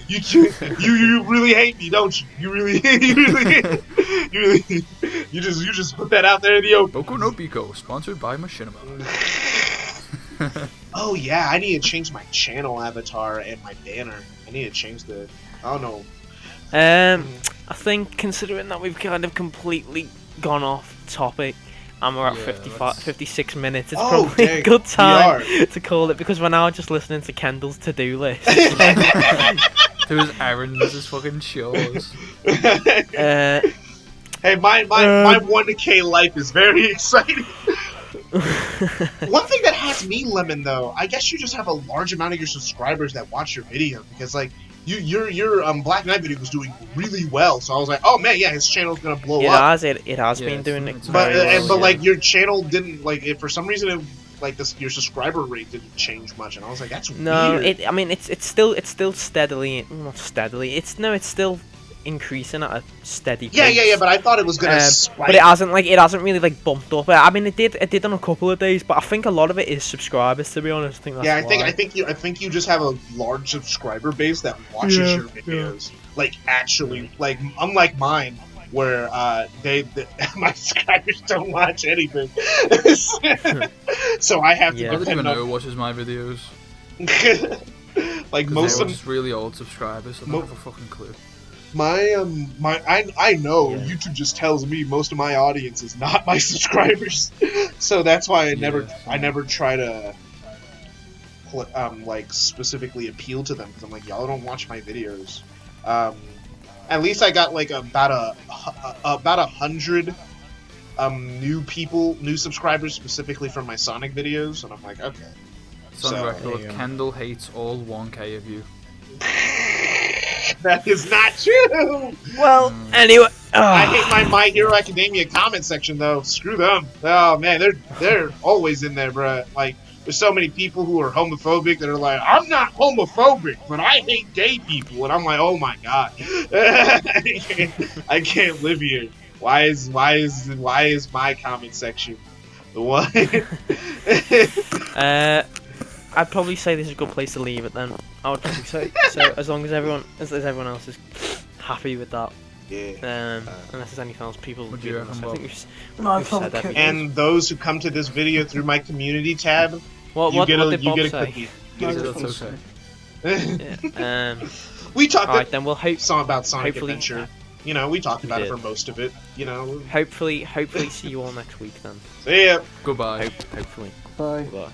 You really hate me, don't you? You just put that out there in the open. Boku no Pico, sponsored by Machinima. Oh yeah, I need to change my channel avatar and my banner. I need to change the. Oh no. I think considering that we've kind of completely gone off topic, and we're at Yeah, 56 minutes, it's Oh, probably a dang, good we time are. to call it because we're now just listening to Kendall's to-do list. To his errands, his fucking chores. uh, Hey, my 1K life is very exciting. One thing that has me, Lemon, though, I guess you just have a large amount of your subscribers that watch your video because, like, your Black Knight video was doing really well. So I was like, oh man, yeah, his channel's gonna blow up. it has Yeah, been doing it it's But very well, but yeah. like your channel didn't like it for some reason. Your subscriber rate didn't change much, and I was like, that's No, weird. it's still steadily, not steadily. It's still increasing at a steady pace. Yeah. But I thought it was gonna spike. But it hasn't really like bumped up. I mean, it did on a couple of days, but I think a lot of it is subscribers. To be honest, I think that's Yeah, why. I think you just have a large subscriber base that watches your videos. Like actually, like unlike mine, where my subscribers don't watch anything. So I have to Yeah. I don't even depend know who on watches my videos. like 'Cause most they of were just really old subscribers, so I don't have a fucking clue. I know Yeah. YouTube just tells me most of my audience is not my subscribers, so that's why I never try to like specifically appeal to them because I'm like, y'all don't watch my videos. At least I got like about 100 new subscribers specifically from my Sonic videos, and I'm like, okay. So on So, record, there you go. Kendall hates all 1K of you. That is not true. Well, anyway, I hate my My Hero Academia comment section though. Screw them. Oh man, they're always in there, bruh. Like, there's so many people who are homophobic that are like, I'm not homophobic, but I hate gay people, and I'm like, oh my god, I can't live here. Why is my comment section the one? I'd probably say this is a good place to leave it then. I would probably say so as long as everyone else is happy with that. Yeah. Unless there's anything else people What do you reckon, I Bob? think we've No, I said probably everything. And those who come to this video through my community tab, What you get a did Bob you get a say? cookie. Yeah, You get a that's cookie. okay. Yeah. We talked Alright, then we'll hope. about Sonic hopefully- Adventure. You know, we talked about it did. for most of it. You know, Hopefully see you all next week then. see ya. Goodbye. Hopefully. Bye. Goodbye.